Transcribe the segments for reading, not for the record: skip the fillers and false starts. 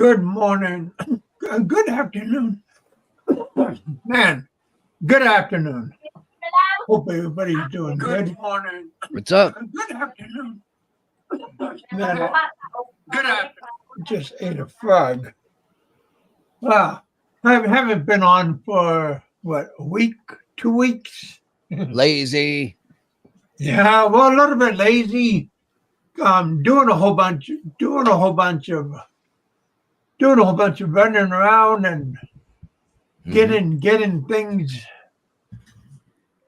Good morning. Good afternoon. Man, good afternoon. Hope everybody's doing good. Good morning. What's up? Good afternoon. Man, good afternoon. Just ate a frog. Wow. I haven't been on for, what, a week? 2 weeks? Lazy. Yeah, well, a little bit lazy. Doing a whole bunch of running around and getting things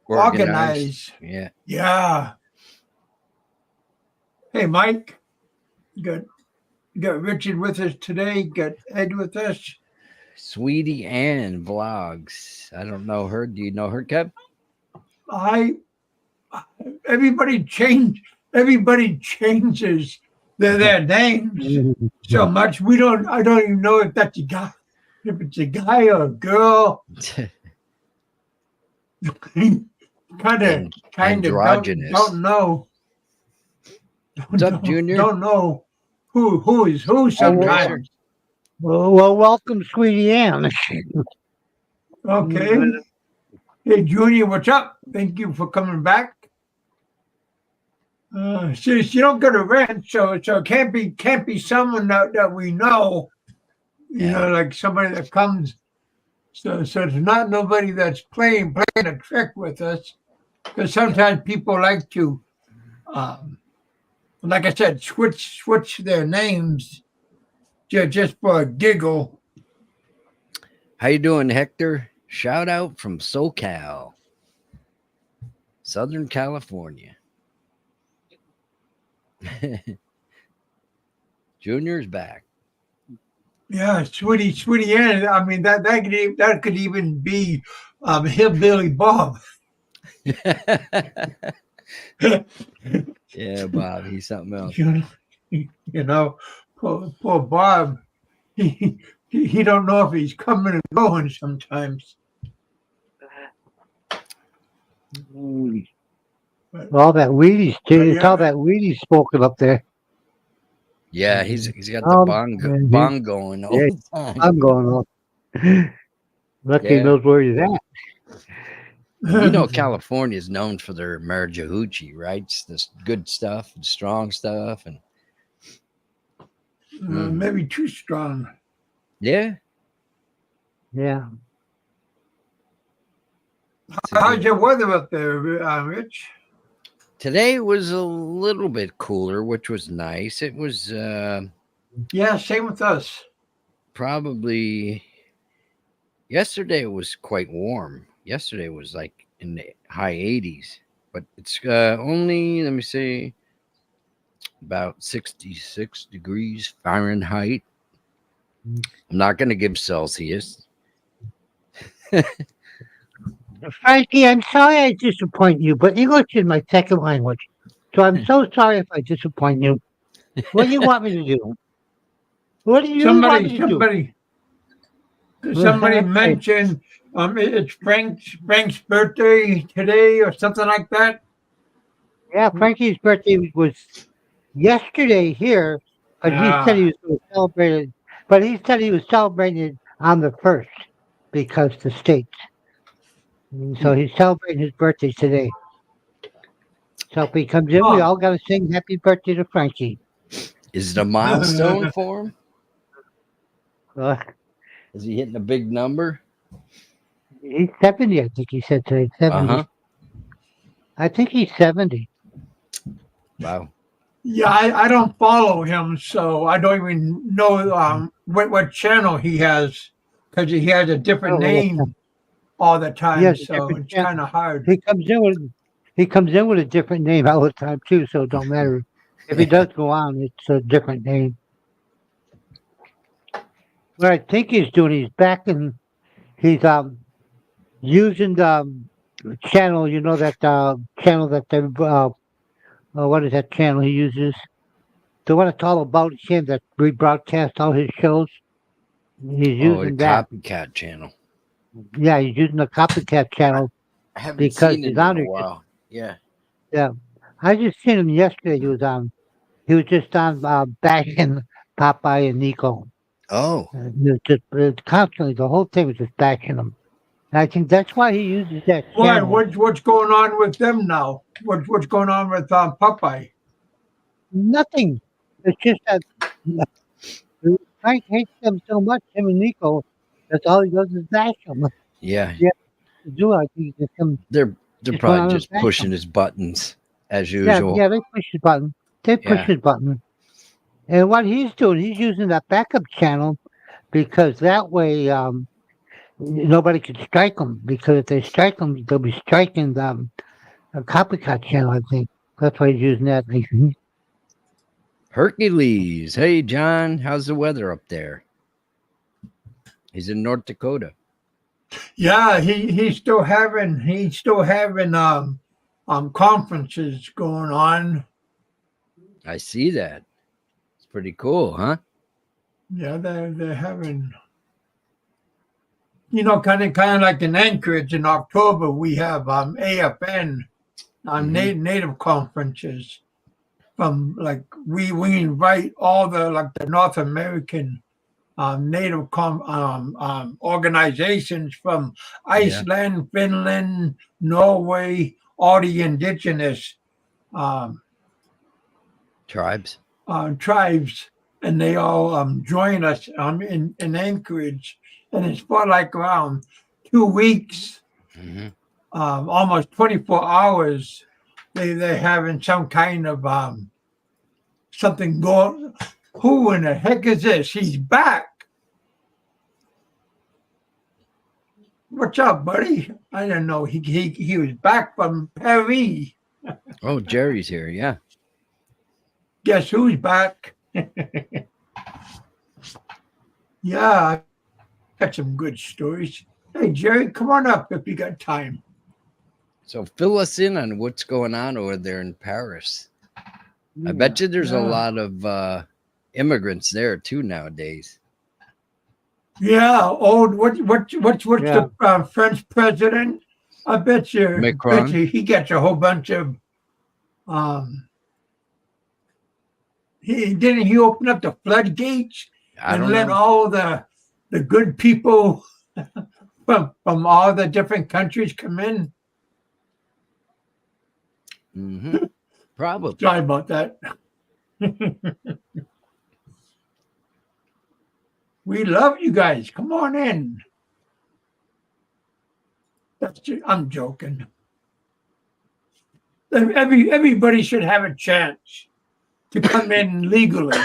organized. Yeah. Yeah. Hey, Mike. Got Richard with us today. Got Ed with us. Sweetie Ann vlogs. I don't know her. Do you know her, Kev? Everybody changes their names so much. I don't even know if that's a guy, if it's a guy or a girl. kind of androgynous. Don't know. What's up, Junior? Don't know who is who sometimes. Well, welcome, Sweetie Ann. Okay. Hey, Junior, what's up? Thank you for coming back. You don't go to rent, so it can't be someone that we know. You know, like somebody that comes. So it's not nobody that's playing a trick with us, because sometimes people like to, like I said, switch their names just for a giggle. How you doing, Hector? Shout out from SoCal, Southern California. Junior's back. Yeah, Sweetie Ann. I mean that could even be Hillbilly Bob. Yeah, Bob. He's something else. You know, poor Bob. He don't know if he's coming and going sometimes. All that Wheaties, it's all that Wheaties smoking up there. Yeah, he's got the bong going all the time. I'm going on. Lucky knows where he's at. You know, California is known for their marijuana, right? It's this good stuff, and strong stuff, and maybe too strong. Yeah. How's your weather up there, Rich? Today was a little bit cooler, which was nice. It was same with us. Probably yesterday it was quite warm. Yesterday was like in the high 80s, but it's only, let me see, about 66 degrees Fahrenheit. I'm not going to give Celsius. Frankie, I'm sorry I disappoint you, but English is my second language. So I'm so sorry if I disappoint you. What do you want me to do? What do you want me to do? Somebody mentioned it's Frank's birthday today or something like that. Yeah, Frankie's birthday was yesterday here, but he said he was going to celebrate it. But he said he was celebrating it on the 1st because the States. So he's celebrating his birthday today. So if he comes in, we all got to sing happy birthday to Frankie. Is it a milestone for him? Is he hitting a big number? He's 70, I think he said today. 70. I think he's 70. Wow. Yeah, I don't follow him, so I don't even know what channel he has, because he has a different name all the time, so it's kind of hard. He comes in with a different name all the time too, so it don't matter. If he does go on, it's a different name. What I think he's doing, he's back and he's using the channel. You know that channel that they what is that channel he uses? The one that's all about him that rebroadcasts all his shows. He's using that copycat channel. Yeah, he's using the copycat channel I haven't because seen it he's on in a it. while. Yeah. I just seen him yesterday. He was just on bashing Popeye and Nico. Oh, Constantly, the whole thing was just bashing him. And I think that's why he uses that Why? channel. What's going on with them now? What's going on with Popeye? Nothing. It's just that Frank hates them so much, him and Nico, that's all he does is bash them. yeah. Yeah, to do I think just him They're just went probably on and just bash pushing him. his buttons as Yeah, usual. yeah, they push his button. They push Yeah. his button. And what he's doing, he's using that backup channel because that way nobody could strike him. Because if they strike him, they'll be striking a copycat channel, I think. That's why he's using that. Hercules. Hey, John. How's the weather up there? He's in North Dakota. Yeah, he's still having conferences going on. I see that. It's pretty cool, huh? Yeah, they're having, kind of like in Anchorage in October we have AFN Mhm. native conferences from like we invite all the North American native organizations from Yeah. Iceland, Finland, Norway, all the indigenous um, Tribes. tribes, and they all join us in Anchorage, and it's for like around 2 weeks, Hmm. almost 24 hours. They're having some kind of something going. Who in the heck is this? He's back. What's up, buddy? I didn't know he was back from Paris. Oh, Jerry's here. Yeah. Guess who's back? Yeah, I got some good stories. Hey, Jerry, come on up if you got time. So fill us in on what's going on over there in Paris. I Yeah. bet you there's a Yeah. lot of immigrants there too nowadays. Yeah, old. What's Yeah. the French president? I bet Macron? you he gets a whole bunch of. Um, he open up the floodgates I and don't let know. all the good people from all the different countries come in. Hmm. Probably. Sorry about that. We love you guys. Come on in. I'm joking. Everybody should have a chance to come in legally.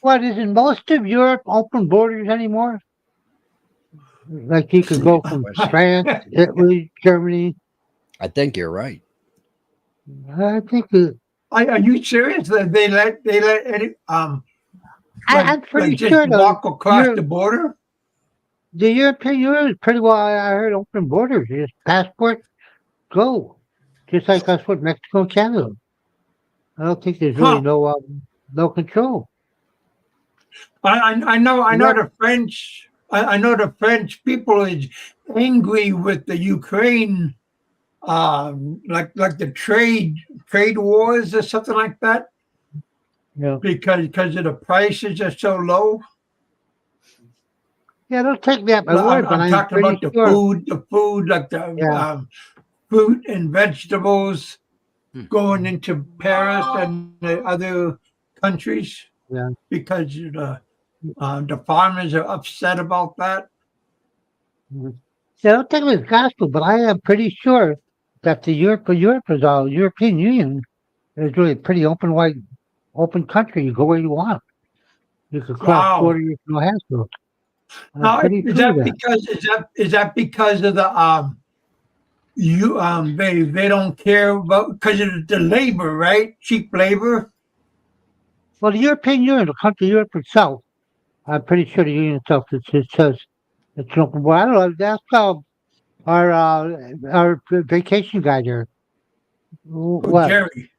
What, isn't most of Europe open borders anymore? Like you could go from Question. France, Italy, Germany. I think you're right. I think Are you serious? That they let any I'm like pretty just sure walk across the border? The European Union is pretty well. I heard open borders. Just passport, go. Just like us with Mexico and Canada. I don't think there's really Huh? no control. I You know got the French. I know the French people is angry with the Ukraine, like the trade wars or something like that, you know, because of the prices are so low. yeah, don't take me at my I'm, word, but I'm I'm talking pretty about sure. the food, like the Yeah, fruit and vegetables Hmm. going into Paris and the other countries yeah. because the farmers are upset about that. Mhm. Yeah, don't take me as gospel, but I am pretty sure that Europe is all European Union is really a pretty open country. You go where you want. You can cross Wow. borders, no hassle. I'm Now, pretty sure of that. is that because of the you they don't care about because of the labor, right? Cheap labor. Well, the European Union, the country of Europe itself, I'm pretty sure the union itself it says it's an open border. I don't know. That's our vacation guide there. Oh, What? Jerry.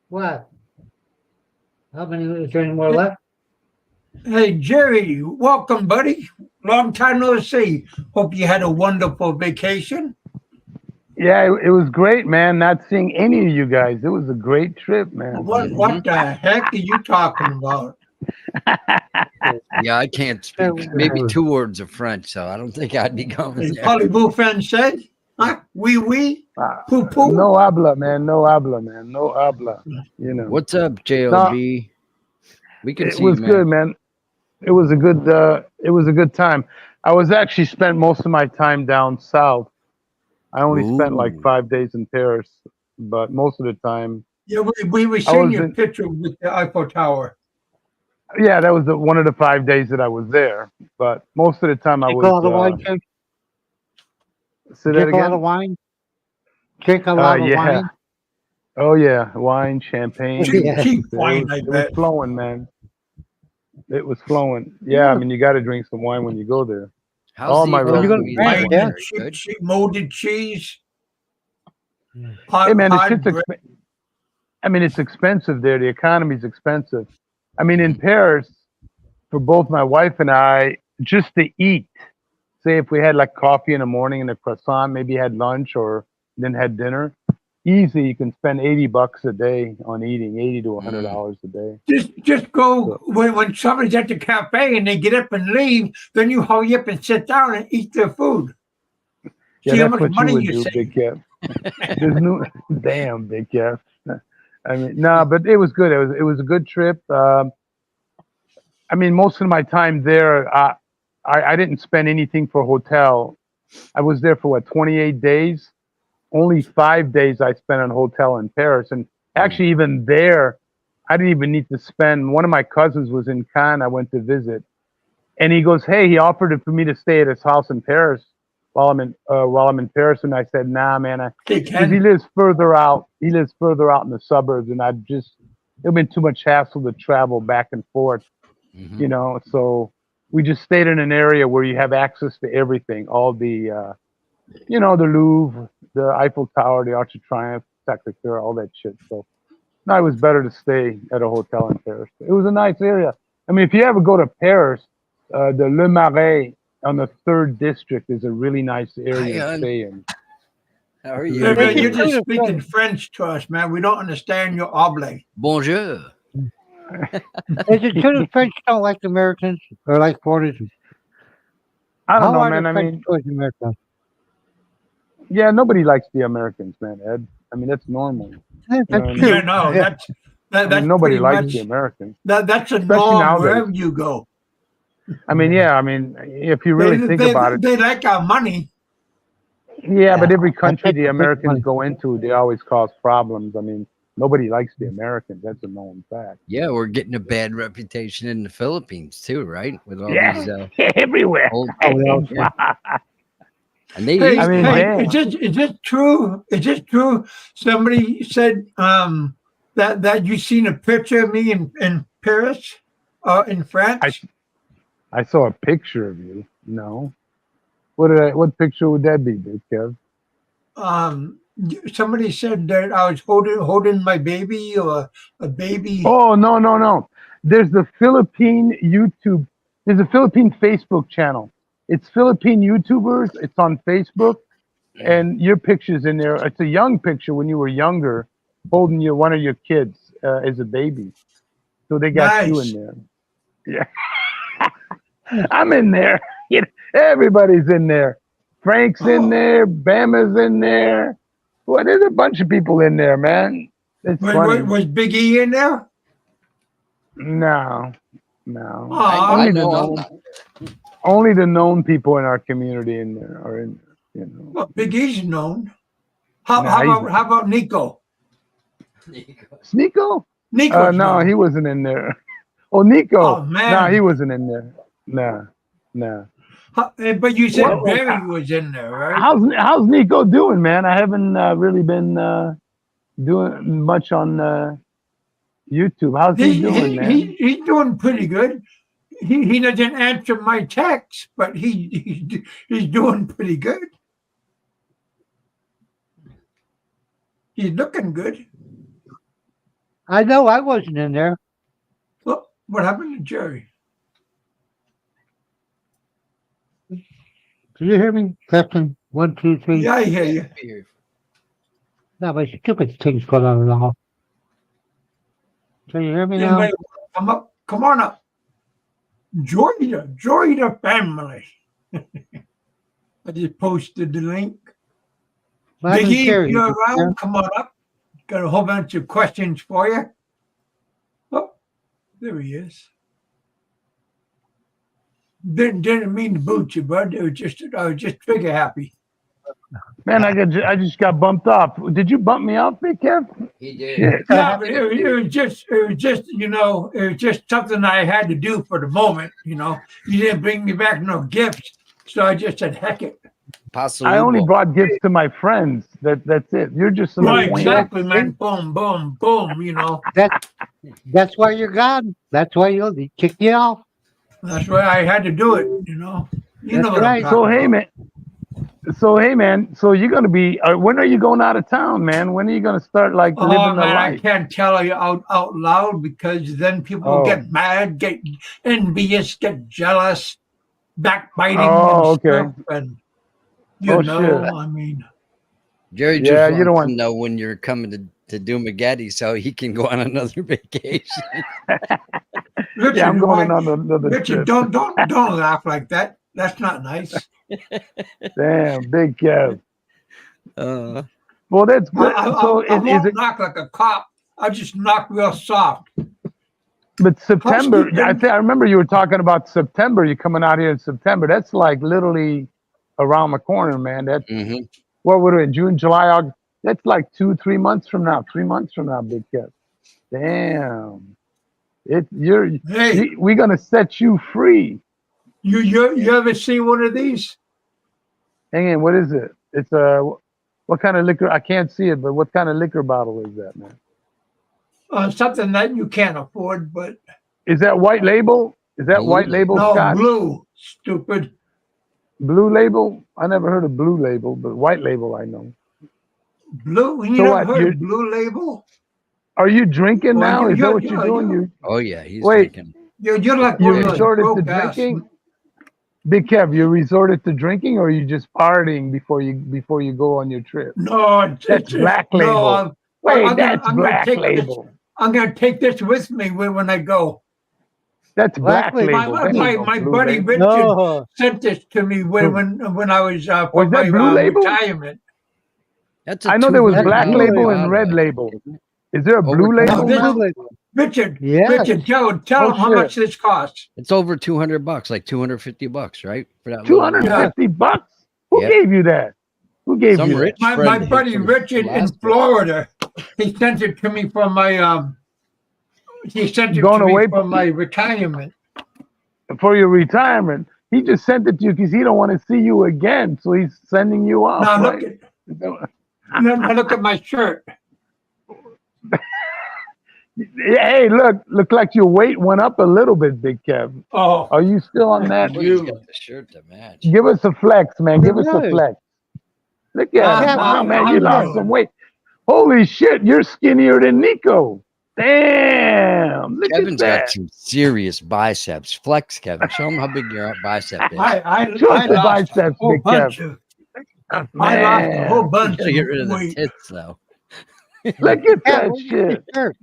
What? How many? Is there any more left? Hey, Jerry, welcome, buddy. Long time no see. Hope you had a wonderful vacation. Yeah, it was great, man. Not seeing any of you guys. It was a great trip, man. What the heck are you talking about? Yeah, I can't speak maybe 2 words of French, so I don't think I'd be going As there. Parlez-vous français? Huh? Oui. Poo poo. No habla, man. No habla, man. No habla. You know. What's up, No, JLB? We can it see you, was man. good, man. It was a good. It was a good time. I was actually spent most of my time down south. I only spent like Ooh. 5 days in Paris, but most of the time Yeah, we were I seeing was your in. picture with the Eiffel Tower. Yeah, that was one of the 5 days that I was there. But most of the time I Drink a was. lot of wine, Jim? Say that Drink a lot of again. wine? Drink a lot of Yeah. wine? Oh yeah, wine, champagne. Yeah. Cheap It wine, was I it was bet. flowing, man. It was flowing. Yeah, I mean you got to drink some wine when you go there. How's All the my Well, you go to relatives economy drink France, there? wine. yeah? Wine, Very cheap, good. cheap molded cheese, Hey man, the hard shit's bread. I mean it's expensive there. The economy's expensive. I mean in Mhm. Paris, for both my wife and I, just to eat. Say if we had like coffee in the morning and a croissant, maybe had lunch or then had dinner. Easy, you can spend $80 a day on eating, 80 to hundred Mm. dollars a day. Just go So when somebody's at the cafe and they get up and leave, then you hurry up and sit down and eat their food. yeah, See how that's much what you money would you do, save. Big Kev. There's no damn Big Kev. I mean, no, but it was good. It was a good trip. I mean, most of my time there, I didn't spend anything for hotel. I was there for what 28 days. Only 5 days I spent on hotel in Paris, and Mm. actually even there, I didn't even need to spend. One of my cousins was in Cannes. I went to visit, and he goes, "Hey," he offered it for me to stay at his house in Paris while I'm in Paris, and I said, "Nah, man," They because he can. lives further out. He lives further out in the suburbs, and I just it'd been too much hassle to travel back and forth, Mhm. you know. So we just stayed in an area where you have access to everything, all the the Louvre, the Eiffel Tower, the Arch of Triumph, Sacré-Cœur, all that shit. So no, it was better to stay at a hotel in Paris. It was a nice area. I mean, if you ever go to Paris, the Le Marais on the third district is a really nice Hi, area to hon. stay in. How are It's you, Hey, really man, There's a you're good. just tuna speaking fish. French to us, man. We don't understand your oblate. Bonjour. Is it true the French don't like Americans or like foreigners? I don't How know, are the man. I French mean, towards America? yeah, nobody likes the Americans, man, Ed. I mean, that's normal. You know That's what I Yeah, mean? true. no, Yeah. I mean, that's nobody pretty likes the much Americans, that's a especially norm nowadays. wherever you go. I mean, yeah, I mean, if you They really think they about it, they like our money. yeah, but Yeah. every I country take the the big Americans money. go into, they always cause problems. I mean, nobody likes the Americans. That's a known fact. Yeah, we're getting a bad reputation in the Philippines too, right? With all Yeah, these everywhere. old, Oh, well, yeah, and they I Hey, used to mean, like. hey, damn. is this true? Is this true? Somebody said that you seen a picture of me in Paris, in I France. I saw a picture of you. No, what picture would that be, Big Kev? Somebody said that I was holding my baby or a baby. Oh no, no, no. There's the Philippine YouTube. There's a Philippine Facebook channel. It's Philippine YouTubers. It's on Facebook, and your picture's in there. It's a young picture when you were younger, holding one of your kids as a baby. So they got you in Nice. there. Yeah, I'm in there. Everybody's in there. Frank's in Oh, there. Bama's in there. Well, there's a bunch of people in there, man. It's funny. was Big E in there? No, no. I Only Ah, the know I'm known, not. only the known people in our community in there are in there. You know. well, Big E's known. How, Nah, how he's about how about Nico? Sneeko. Nico's No, he known. wasn't in there. Oh, Nico. Oh No, he man. wasn't in there. Nah, nah. But you said What? Barry was in there, right? How's Nico doing, man? I haven't really been doing much on YouTube. How's he doing, man? He's doing pretty good. He doesn't answer my texts, but he's doing pretty good. He's looking good. I know I wasn't in there. Look, what happened to Jerry? Can you hear me? Testing. 1, 2, 3. Yeah, I hear Yeah, you. here. No, my stupid thing's going on and off. Can you hear me now? Anybody come up? Come on up. Georgia family. I just posted the link. Well, Biggie, here. if you're around, come on up. Got a whole bunch of questions for you. Oh, there he is. Didn't mean to boot you, bud. I was just trigger happy. Man, I just got bumped off. Did you bump me off, Big Kev? He did. Yeah. Yeah, but it was just something I had to do for the moment. You didn't bring me back no gifts, so I just said, heck it. Possibly. I only brought gifts to my friends. That's it. You're just an Right, acquaintance. exactly, man. Boom, boom, boom. That's why you're gone. That's why they kicked you off. That's why I had to do it. You know That's what right. I'm So talking hey, about. man. So you're gonna be. When are you going out of town, man? When are you gonna start like Oh living the man, I life? can't tell you out loud because then people will Oh. get mad, get envious, get jealous, backbiting Oh, and okay. stuff. And Oh, shit. I mean, Jerry Yeah, just you don't wants want- to know when you're coming to Dumageddon so he can go on another vacation. Richard, Yeah, I'm going why- on another Richard, trip. don't laugh like that. That's not nice. Damn, Big Kev. Well, that's good. I So won't is it? knock like a cop. I just knock real soft. But September. Housekeeping. I remember you were talking about September. You're coming out here in September. That's like literally around the corner, man. That's Mm-hmm. what would it? June, July, August. That's like 3 months from now. 3 months from now, Big Kev. Damn. Hey, We're gonna set you free. you ever seen one of these? Hang on, what is it? It's what kind of liquor? I can't see it, but what kind of liquor bottle is that, man? Something that you can't afford, but Is that white label? Is that Blue white label no, Scotch? blue, stupid. Blue label? I never heard of blue label, but white label I know. Blue? You So never what, heard you- of Blue Label? Are you drinking Well, now? you- Is that you- what you- you're doing? you- You Oh yeah, he's Wait. drinking. You're like you one of those resorted to broke ass- drinking? Big Kev, you resorted to drinking, or are you just partying before you go on your trip? No, That's black label. No, Wait, I'm gonna- that's I'm gonna black take this- label. I'm gonna take this with me when I go. That's black Black label. label. That ain't no My blue buddy label. Richard No. sent this to me when I was Was for that my Blue Label? retirement. That's I know there was black $200 label and bottle, red I label. think. Is there a Over blue label this- now? Richard, Yes. Richard, tell Oh, him how shit. much this costs. It's over $200, like $250, right? For that Two little hundred bottle. $250? Who Yep. gave you that? Who gave Some you that? rich My friend buddy from Richard in Alaska. Florida, he sent it to me from my he sent it Going to me away- from my retirement. For your retirement. He just sent it to you because he don't want to see you again. So he's sending you off. Now right? now look at my shirt. Hey, look like your weight went up a little bit, Big Kev. Oh, Are you still on that? Well, he's got the shirt to match. Give us a flex, man. Give us a Really? flex. Look at Yeah, it. Wow, man, you I'm lost good. some weight. Holy shit, you're skinnier than Nico. Damn. Look Kevin's at got that. some serious biceps. Flex, Kevin. Show him how big your bicep is. I Show us the lost a biceps, whole Big bunch Kev. of I lost a whole You bunch gotta get rid of of the weight. tits, though. Look at Yeah, that where'd you get shit. the shirt?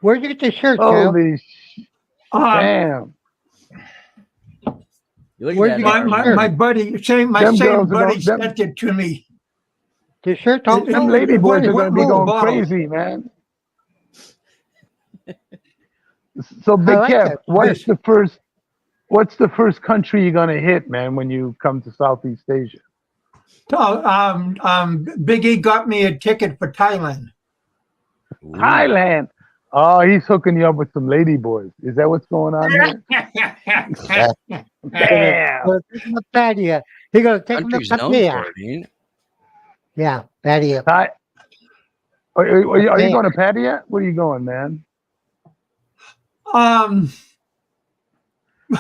Where'd you get the shirt, Kev? Holy damn. You look Where'd at you that get arm. my buddy, Them same girls are buddy gonna- sent it to me. The shirt It- also? Them it- lady boys are what going to be little going bottle? crazy, man. So, Big like Kev, that. what's the first country you're going to hit, man, when you come to Southeast Asia? Big E got me a ticket for Thailand. Ooh. Thailand. Oh, he's hooking you up with some lady boys. Is that what's going on here? Damn. Gonna take him to Pattaya. He's going to take him to Country's known Pattaya. for it, ain't it? Yeah, Pattaya. Thai. Are you going to Pattaya? Where are you going, man?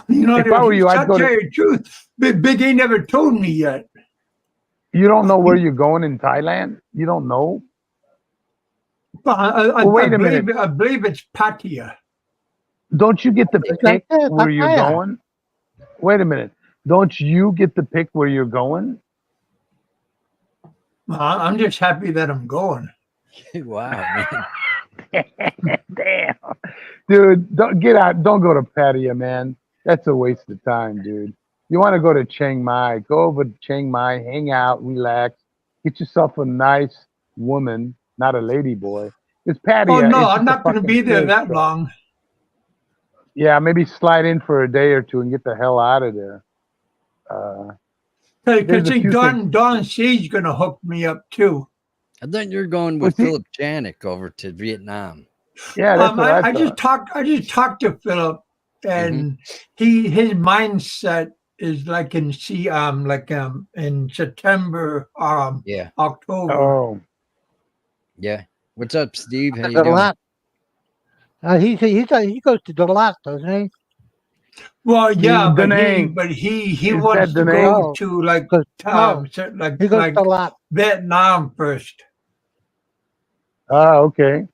If I were you, I'd go tell to. you the truth. Big E never told me yet. You don't know where you're going in Thailand? You don't know? But Wait a minute. I believe it's Pattaya. Don't you get to It's like pick that, where you're Pattaya. going? Wait a minute. Don't you get to pick where you're going? I'm just happy that I'm going. Wow, man. Damn, dude, don't get out. Don't go to Pattaya, man. That's a waste of time, dude. You want to go to Chiang Mai? Go over to Chiang Mai, hang out, relax, get yourself a nice woman, not a lady boy. It's Oh Pattaya. no, It's I'm just a not going to fucking be there tourist that trap. long. Yeah, maybe slide in for a day or two and get the hell out of there. Because There's a see, few things. Don C's going to hook me up too. I thought you were going Was with he? Philip Janik over to Vietnam. Yeah, that's what I I just thought. talked to Philip, Mm-hmm. and his mindset is like in September, Yeah. October. Oh, Yeah. What's up, Steve? How you The doing? lot. He goes to the lot, doesn't he? Well, yeah, but Danang. he Is that wants to Danang? go to like Goes, no, he goes to the like lot. Vietnam first. Oh, okay.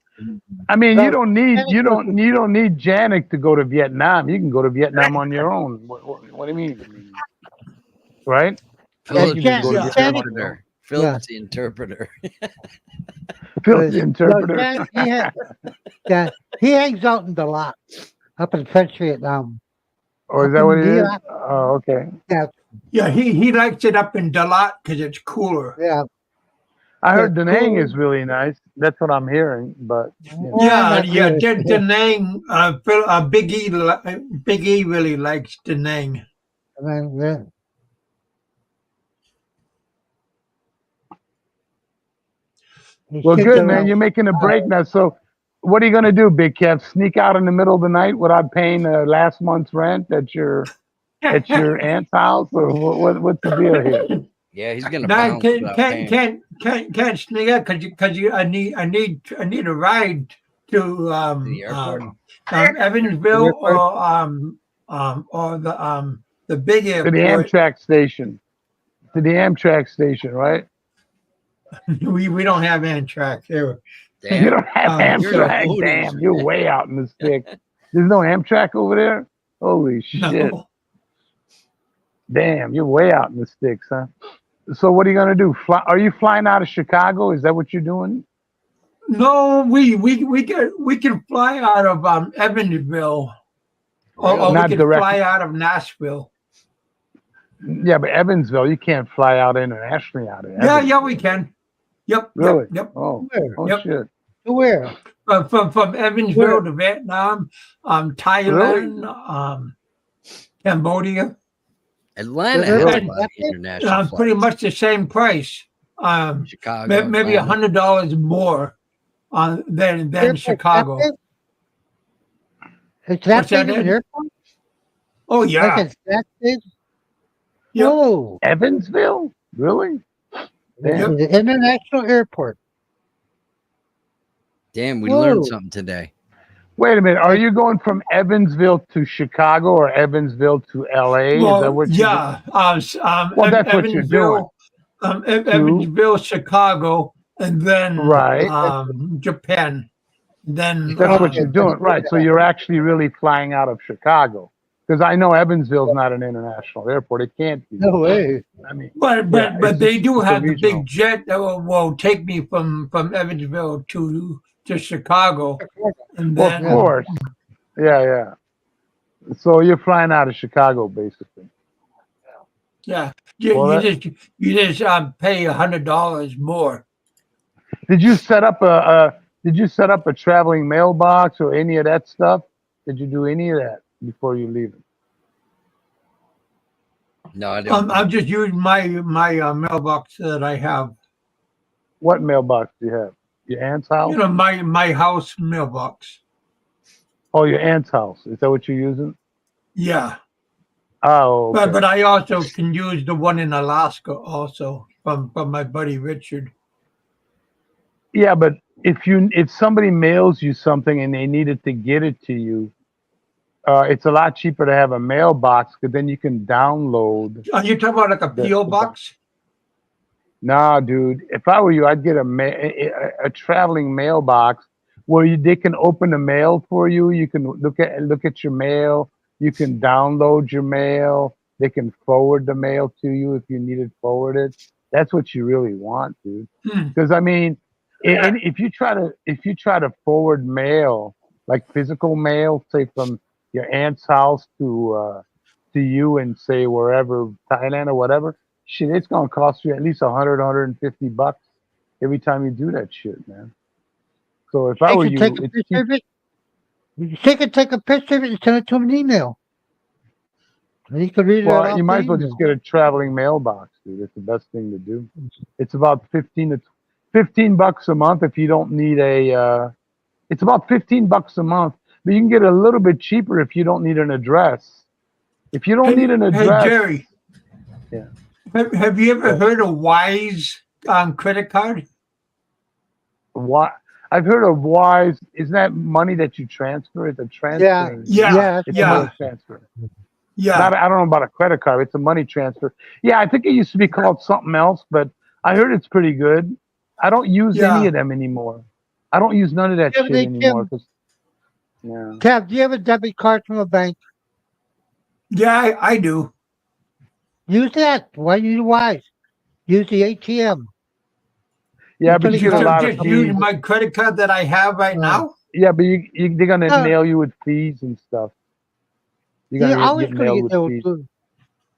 I mean, No, Janet goes to, you don't need Janik to go to Vietnam. You can go to Vietnam on your own. What do you mean? I mean, right? I think you Philip's can his go to Yeah. Vietnam on your own. interpreter. yeah. Philip's the interpreter. Phil's the interpreter. Janet, yeah, he hangs out in the lot up in French Vietnam. Or is Up that what in it the is? Oh, okay. yeah, Yeah, he likes it up in Dalat because it's cooler. yeah, I yeah, heard Da Nang cool. is really nice. That's what I'm hearing. But you know. Yeah, Not yeah. really. Da Nang, Big E really likes Da Nang. And then, he Well, sits good man. around. You're making a break now. So, what are you gonna do, Big Kev? Sneak out in the middle of the night without paying last month's rent at your aunt's house, or what's the deal here? Yeah, he's gonna No, bounce without paying. can't sneak out because I need a ride to To the airport. Evansville or the big To the airport. Amtrak station. To the Amtrak station, right? We don't have Amtrak here. You Damn. don't have You're the Amtrak. boonies. Damn, you're way out in the sticks. There's no Amtrak over there. Holy shit! No. Damn, you're way out in the sticks, huh? So what are you gonna do? Fly? Are you flying out of Chicago? Is that what you're doing? No, we can fly out of Evansville, or we Not can directly. fly out of Nashville. Yeah, but Evansville, you can't fly out internationally out of Yeah, Evansville. we can. Yep, Really? yep. Oh, Where? oh Yep. shit. To where? From Evansville to Vietnam, Thailand, Cambodia. Atlanta Really? has a And lot of international pretty flights. much the same price. Chicago, Maybe Atlanta. $100 more than Airport Chicago. that big? It's that What's that, big of an Ed? airport? Oh Like yeah, it's that big? Yep. Whoa! Evansville? Really? Damn. It's an international airport. Damn, we learned Whoa! something today. Wait a minute. Are you going from Evansville to Chicago or Evansville to LA? Is that well, what you're doing? yeah. Well, that's what you're doing. Evansville, Chicago, and then Right. Japan. Then That's what you're Okay, doing. Right. So you're actually really flying out of Chicago. Because I know Evansville's not an international airport. It can't be. no way. I mean, But yeah, it's they just- do it's a have the regional. big jet that will take me from Evansville to Chicago, and Well, then of course. Yeah, yeah. So you're flying out of Chicago, basically. yeah, Well, you just pay $100 more. did you set up a traveling mailbox or any of that stuff? Did you do any of that before you leave? No, I don't. I'm just using my mailbox that I have. What mailbox do you have? Your aunt's house? You know, my house mailbox. Oh, your aunt's house. Is that what you're using? Yeah, Oh, okay. but I also can use the one in Alaska also from my buddy Richard. Yeah, but if somebody mails you something and they needed to get it to you, it's a lot cheaper to have a mailbox because then you can download. Are you talking about like a PO box? Nah, dude. If I were you, I'd get a traveling mailbox where they can open the mail for you. You can look at your mail. You can download your mail. They can forward the mail to you if you need it forwarded. That's what you really want, dude. Hmm. Because I mean, if you try to forward mail, like physical mail, say from your aunt's house to you and say wherever, Thailand or whatever, shit, it's gonna cost you at least $150 every time you do that shit, man. So if I They were can take you, a it's picture cheap. of it. They can take a picture of it and send it to him an email. And he can read it Well, off you the might as well just email. get a traveling mailbox, dude. It's the best thing to do. It's about $15 a month if you don't need a. It's about $15 a month, but you can get a little bit cheaper if you don't need an address. If you don't need an Hey, address, Jerry, yeah. have you ever But heard of Wise credit card? why? I've heard of Wise. Isn't that money that you transfer? It's a Yeah, transferring. Yeah, yeah, that's It's the a money yeah, most. transfer. yeah, Not. I don't know about a credit card. It's a money transfer. Yeah, I think it used to be called something else, but I heard it's pretty good. I don't use any yeah. of them anymore. I don't use none of that Do you have shit an anymore. ATM? Cause yeah, Tab, do you have a debit card from a bank? Yeah, I do. Use that. Why use Wise? Use the ATM. yeah, It's but only you get a Just, costs lot a of just couple of use fees. bucks. my credit card that I have right Uh, now. Yeah, but they're gonna no, nail you with fees and stuff. You're you're gonna always get going to nailed get with nailed. fees.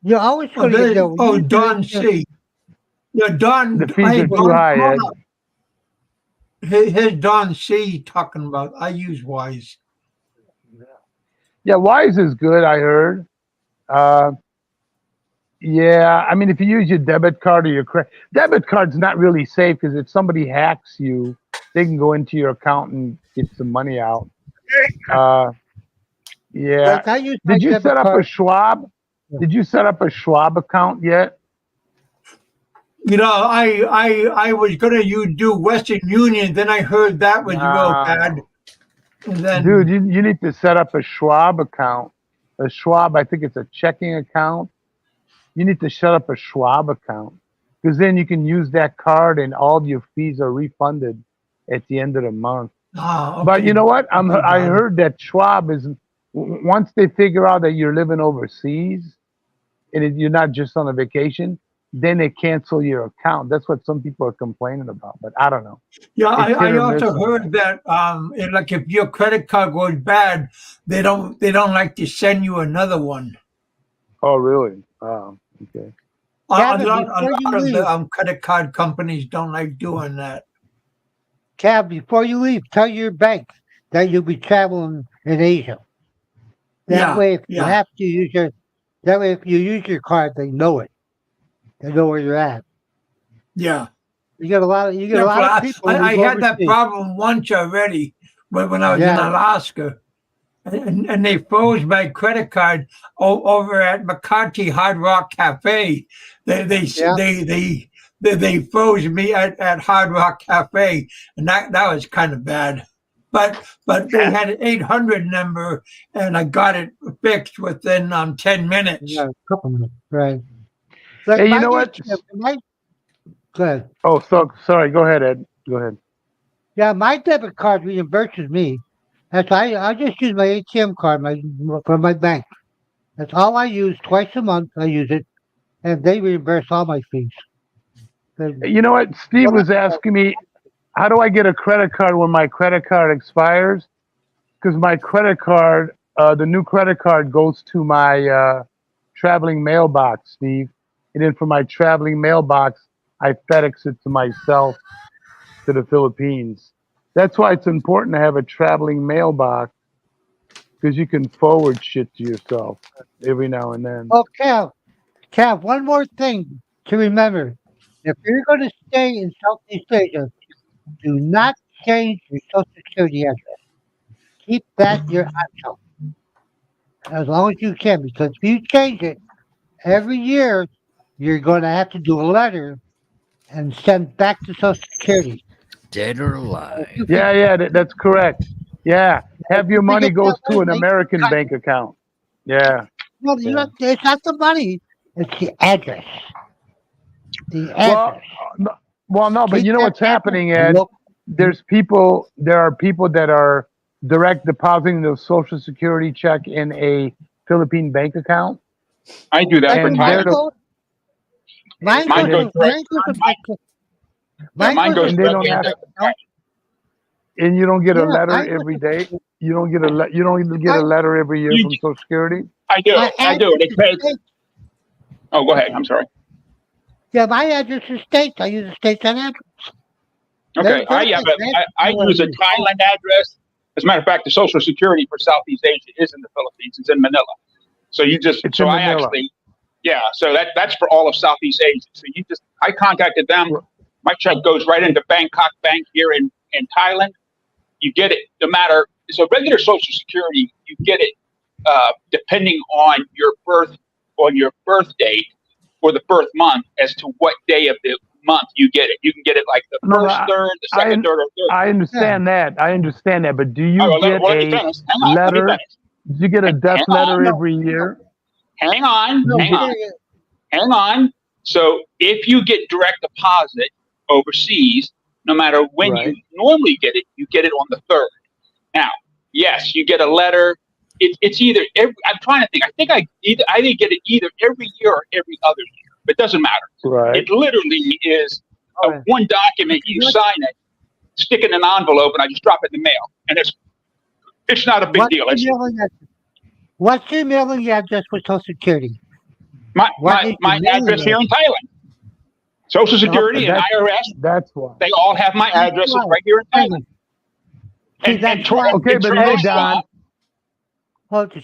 You're always Oh, going to get nailed. oh, Use your Don ATM. C. Yeah, The Don. fees I are too Don. high, Hold Ed. up. Here's Don C. talking about. I use Wise. Yeah, Wise is good. I heard. Uh, yeah, I mean, if you use your debit card or your debit card's not really safe because if somebody hacks you, they can go into your account and get some money out. Uh, yeah. Like I use my Did you debit set up a card. Schwab? Did you set up a Schwab account yet? You know, I was gonna do Western Union, then I heard that was real bad, No. and Dude, then you need to set up a Schwab account. A Schwab, I think it's a checking account. You need to set up a Schwab account because then you can use that card and all your fees are refunded at the end of the month. But okay, you know what? okay, I Don. heard that Schwab is once they figure out that you're living overseas and you're not just on a vacation, then they cancel your account. That's what some people are complaining about. But I don't know. Yeah, It's hit I or miss also on that. heard that like if your credit card goes bad, they don't like to send you another one. Oh, really? Oh, okay. Cabot, A before you lot of the leave, credit card companies don't like doing that. Cab, before you leave, tell your bank that you'll be traveling in Asia. That Yeah, way, if you yeah, have to use your, that way if you use your card, they know it. They know where you're at. yeah. You get a Yeah, lot of but people who I go had that overseas. problem once already when I was in Yeah, Alaska, and they froze my credit card over at McCarthy Hard Rock Cafe. They they yeah. they they they froze me at Hard Rock Cafe, and that was kind of bad. But they had an 800 number, and I got it fixed within 10 minutes. Yeah, a couple minutes. Right. Like Hey, you my know what? ATM, my go ahead. Oh, so sorry. Go ahead, Ed. Go ahead. Yeah, my debit card reimburses me. That's why I just use my ATM card from my bank. That's all I use twice a month. I use it, and they reimburse all my fees. You know what? Steve was asking me, how do I get a credit card when my credit card expires? Because my credit card, the new credit card goes to my traveling mailbox, Steve. And then from my traveling mailbox, I FedEx it to myself to the Philippines. That's why it's important to have a traveling mailbox because you can forward shit to yourself every now and then. Oh, Cav, one more thing to remember. If you're going to stay in Southeast Asia, do not change your Social Security address. Keep that your actual as long as you can, because if you change it every year, you're going to have to do a letter and send back to Social Security. Dead or If alive. you Yeah, forget, yeah, that's correct. Yeah, if have you your money forget that goes to way, an they American cut bank account. Yeah, well, you yeah. know, it's not the money, it's the address. The Well, address. well, no, but Keep you know that what's address happening, Ed? local. There are people that are direct depositing the Social Security check in a Philippine bank account, I do that Like for in and they're Thailand. the Mexico, Mine Mine goes goes direct. Mine goes And they don't directly have, into the bank. and you don't get a Yeah, letter mine every goes- day. You don't get you don't even get a letter every year You- from Social Security. I do. my I do. address It is takes. state. Oh, go ahead. I'm sorry. Yeah, my address is state. I use a state address. Okay. I use a Thailand address. As a matter of fact, the Social Security for Southeast Asia is in the Philippines. It's in Manila. So you just It's so in I Manila. actually so that's for all of Southeast Asia. So I contacted them. My check goes right into Bangkok Bank here in Thailand. You get it no matter. So regular Social Security, you get it depending on your birth date or the birth month as to what day of the month you get it. You can get it like the No, first third, the second third, or third. I understand that. I understand that. But do you get let me a finish. Hang on, let me letter? finish. Do you get a death Hang on. letter every year? Hang on. No, Hang on. So if you get direct deposit overseas, no matter when Right. you normally get it on the third. Now, yes, you get a letter. It's either I'm trying to think. I think I either get it either every year or every other year. But it doesn't matter. Right. It literally is Okay. one document. You sign it, stick it in an envelope, and I just drop it in the mail. And it's not a big deal. What's your mailing address for Social Security? My What is my your mailing address here in Thailand. Social Security and that's- IRS, That's why. they all have my addresses right here in Thailand. See, that's why. Okay, but hey, Don,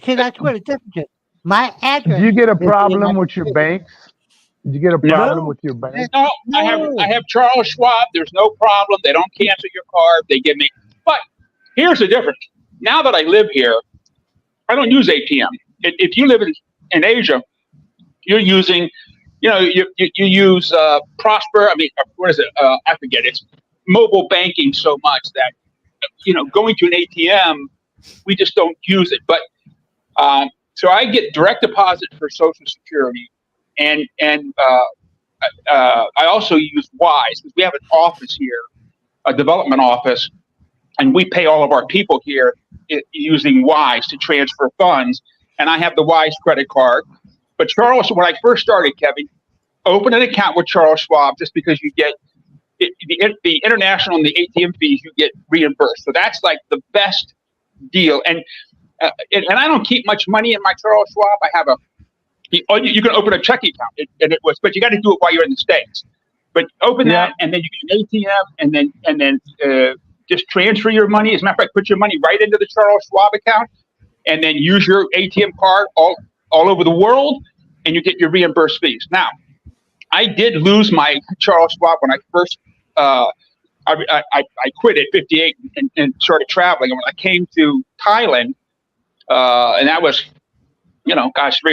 See, that's where the difference is. My address. do you get a is in problem my- with your banks? Did you get a problem with your bank? No, No. I have Charles Schwab. There's no problem. They don't cancel your card. They give me. But here's the difference. Now that I live here, I don't use ATM. If you live in Asia, you're using, you use Prosper. I mean, what is it? I forget. It's mobile banking so much that, going to an ATM, we just don't use it. But so I get direct deposit for Social Security, and I also use Wise because we have an office here, a development office, and we pay all of our people here using Wise to transfer funds. And I have the Wise credit card. But Charles, when I first started, Kevin, open an account with Charles Schwab just because you get the international and the ATM fees, you get reimbursed. So that's like the best deal. And I don't keep much money in my Charles Schwab. I have you can open a checking account, but you got to do it while you're in the States. But open that, and then you get an ATM, and then just transfer your money. As a matter of fact, put your money right into the Charles Schwab account, and then use your ATM card all over the world, and you get your reimbursed fees. Now, I did lose my Charles Schwab when I first I quit at 58 and started traveling. And when I came to Thailand, and that was 3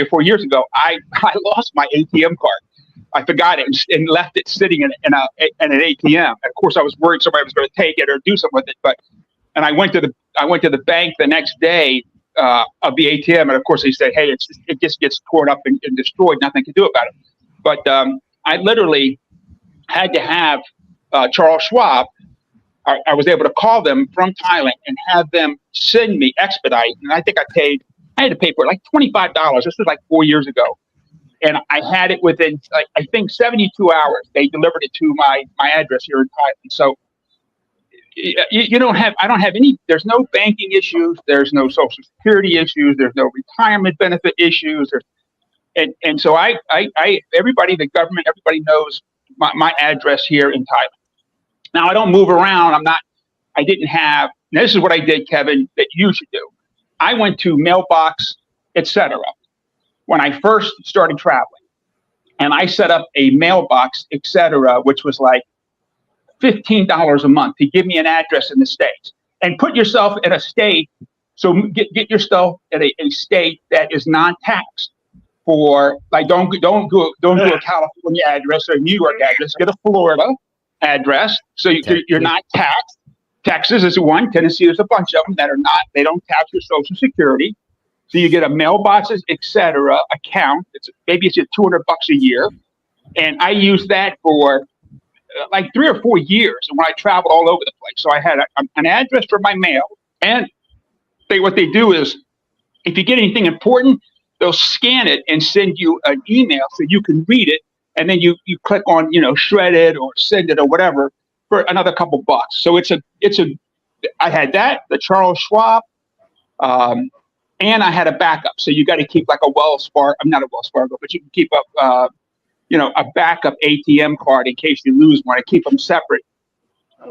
or 4 years ago, I lost my ATM card. I forgot it and left it sitting in an ATM. And of course, I was worried somebody was going to take it or do something with it. And I went to the bank the next day of the ATM, and of course they said, "Hey, it just gets torn up and destroyed. Nothing to do about it." But I literally had to have Charles Schwab. I was able to call them from Thailand and have them send me expedite, and I think I had to pay for it like $25. This was like 4 years ago. And I had it within, I think, 72 hours. They delivered it to my address here in Thailand. So I don't have any, there's no banking issues. There's no Social Security issues. There's no retirement benefit issues. And so everybody, the government, everybody knows my address here in Thailand. Now, I don't move around. This is what I did, Kevin, that you should do. I went to mailbox, etc. when I first started traveling, and I set up a mailbox, etc., which was like $15 a month to give me an address in the States, and put yourself in a state. So get yourself at a state that is non-taxed. For like, don't do a California address or a New York address. Get a Florida address, so you're not taxed. Texas is one. Tennessee, there's a bunch of them that are not. They don't tax your Social Security. So you get a mailboxes, etc. account. Maybe it's just $200 a year, and I used that for like 3 or 4 years. And when I traveled all over the place, so I had an address for my mail. And what they do is, if you get anything important, they'll scan it and send you an email so you can read it and then you click on, shred it or send it or whatever for another couple bucks. So I had that, the Charles Schwab, and I had a backup. So you got to keep like a Wells Fargo. I'm not a Wells Fargo, but you can keep up, a backup ATM card in case you lose one. I keep them separate.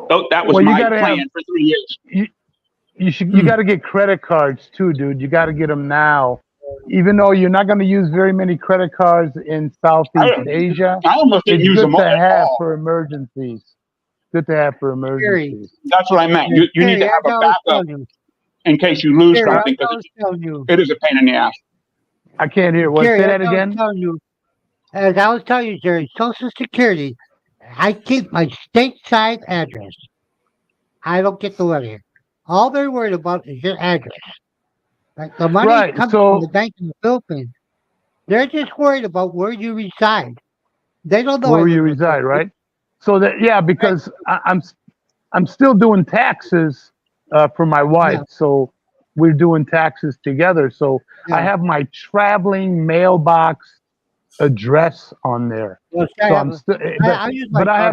So that was my plan for 3 years. You got to get credit cards too, dude. You got to get them now. Even though you're not going to use very many credit cards in Southeast Asia, I almost didn't use them to have all. for emergencies. Good to have for emergencies. That's what I meant. You need to have a backup in case you lose something, because it is a pain in the ass. I can't hear. What? Say that again. As I was telling you, Jerry, Social Security, I keep my stateside address. I don't get the letter here. All they're worried about is your address. Like the money comes from the bank in the Philippines. They're just worried about where you reside. They don't know where you reside, right? So because I'm still doing taxes for my wife, so we're doing taxes together. So I have my traveling mailbox address on there. Well, but I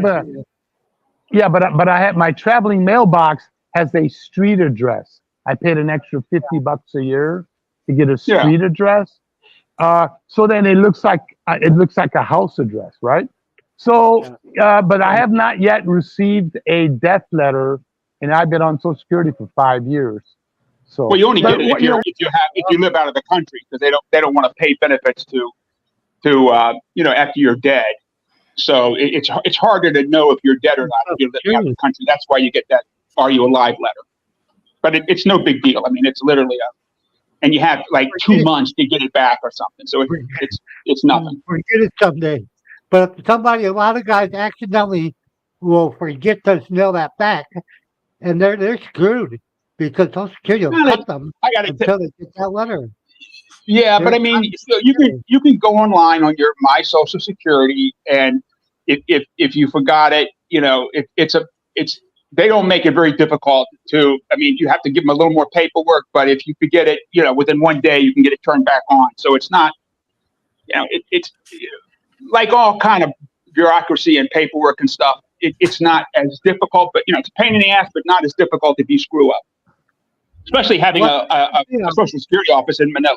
have my traveling mailbox has a street address. I paid an extra $50 a year to get a street address. So then it looks like a house address, right? So, but I have not yet received a death letter, and I've been on Social Security for 5 years. So, well, you only get it if you live out of the country, because they don't want to pay benefits to after you're dead. So it's harder to know if you're dead or not if you're living out of the country. That's why you get that "Are you alive?" letter. But it's no big deal. I mean, it's literally and you have like 2 months to get it back or something. So it's nothing. Forget it someday. But a lot of guys accidentally will forget to mail that back, and they're screwed because Social Security will cut them until they get that letter. Yeah, but I mean, you can go online on your My Social Security, and if you forgot it, they don't make it very difficult to. I mean, you have to give them a little more paperwork, but if you forget it, within 1 day you can get it turned back on. So it's not, it's like all kind of bureaucracy and paperwork and stuff. It's not as difficult, but it's a pain in the ass, but not as difficult if you screw up. Especially having a Social Security office in Manila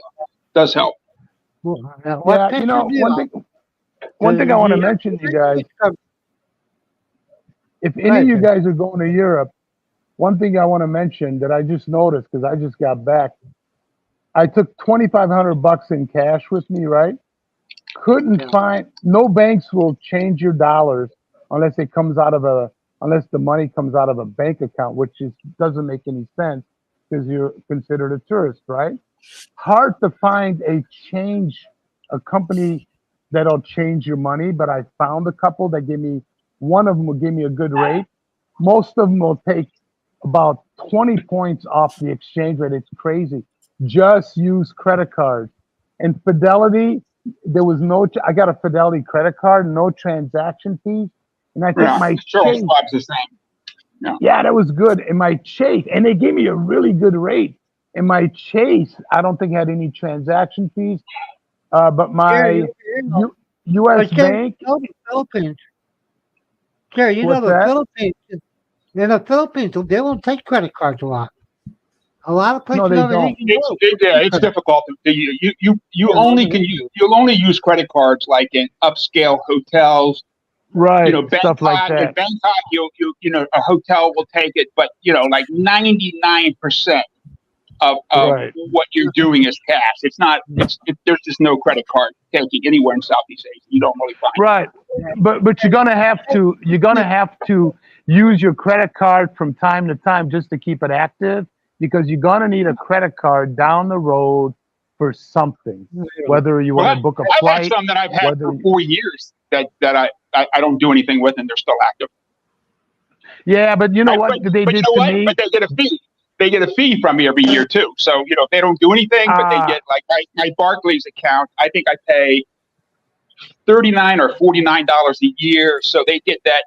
does help. One thing I want to mention to you guys, if any of you guys are going to Europe, one thing I want to mention that I just noticed, because I just got back, I took $2,500 in cash with me, right? Couldn't find, no banks will change your dollars unless the money comes out of a bank account, which doesn't make any sense because you're considered a tourist, right? Hard to find a company that'll change your money, but I found a couple that one of them will give me a good rate. Most of them will take about 20 points off the exchange rate. It's crazy. Just use credit cards. And Fidelity, I got a Fidelity credit card, no transaction fees. And I think my Chase, the same. Yeah, that was good. And my Chase, and they gave me a really good rate. And my Chase, I don't think had any transaction fees. But my U.S. Bank. Philippines. Jerry, Philippines. In the Philippines, they won't take credit cards a lot. A lot of places. No, they don't. It's difficult. You'll only use credit cards like in upscale hotels. Right, Bangkok, stuff like that. In Bangkok, a hotel will take it, but like 99% of what you're doing is cash. It's not. There's just no credit card taking anywhere in Southeast Asia. You don't really find. Right, but you're gonna have to use your credit card from time to time just to keep it active, because you're gonna need a credit card down the road for something. Whether you want to book a flight. I've had some that I've had for 4 years that I don't do anything with, and they're still active. Yeah, but you know what they did to me? But they get a fee. They get a fee from me every year too. So if they don't do anything, but they get like my Barclays account. I think I pay $39 or $49 a year, so they get that.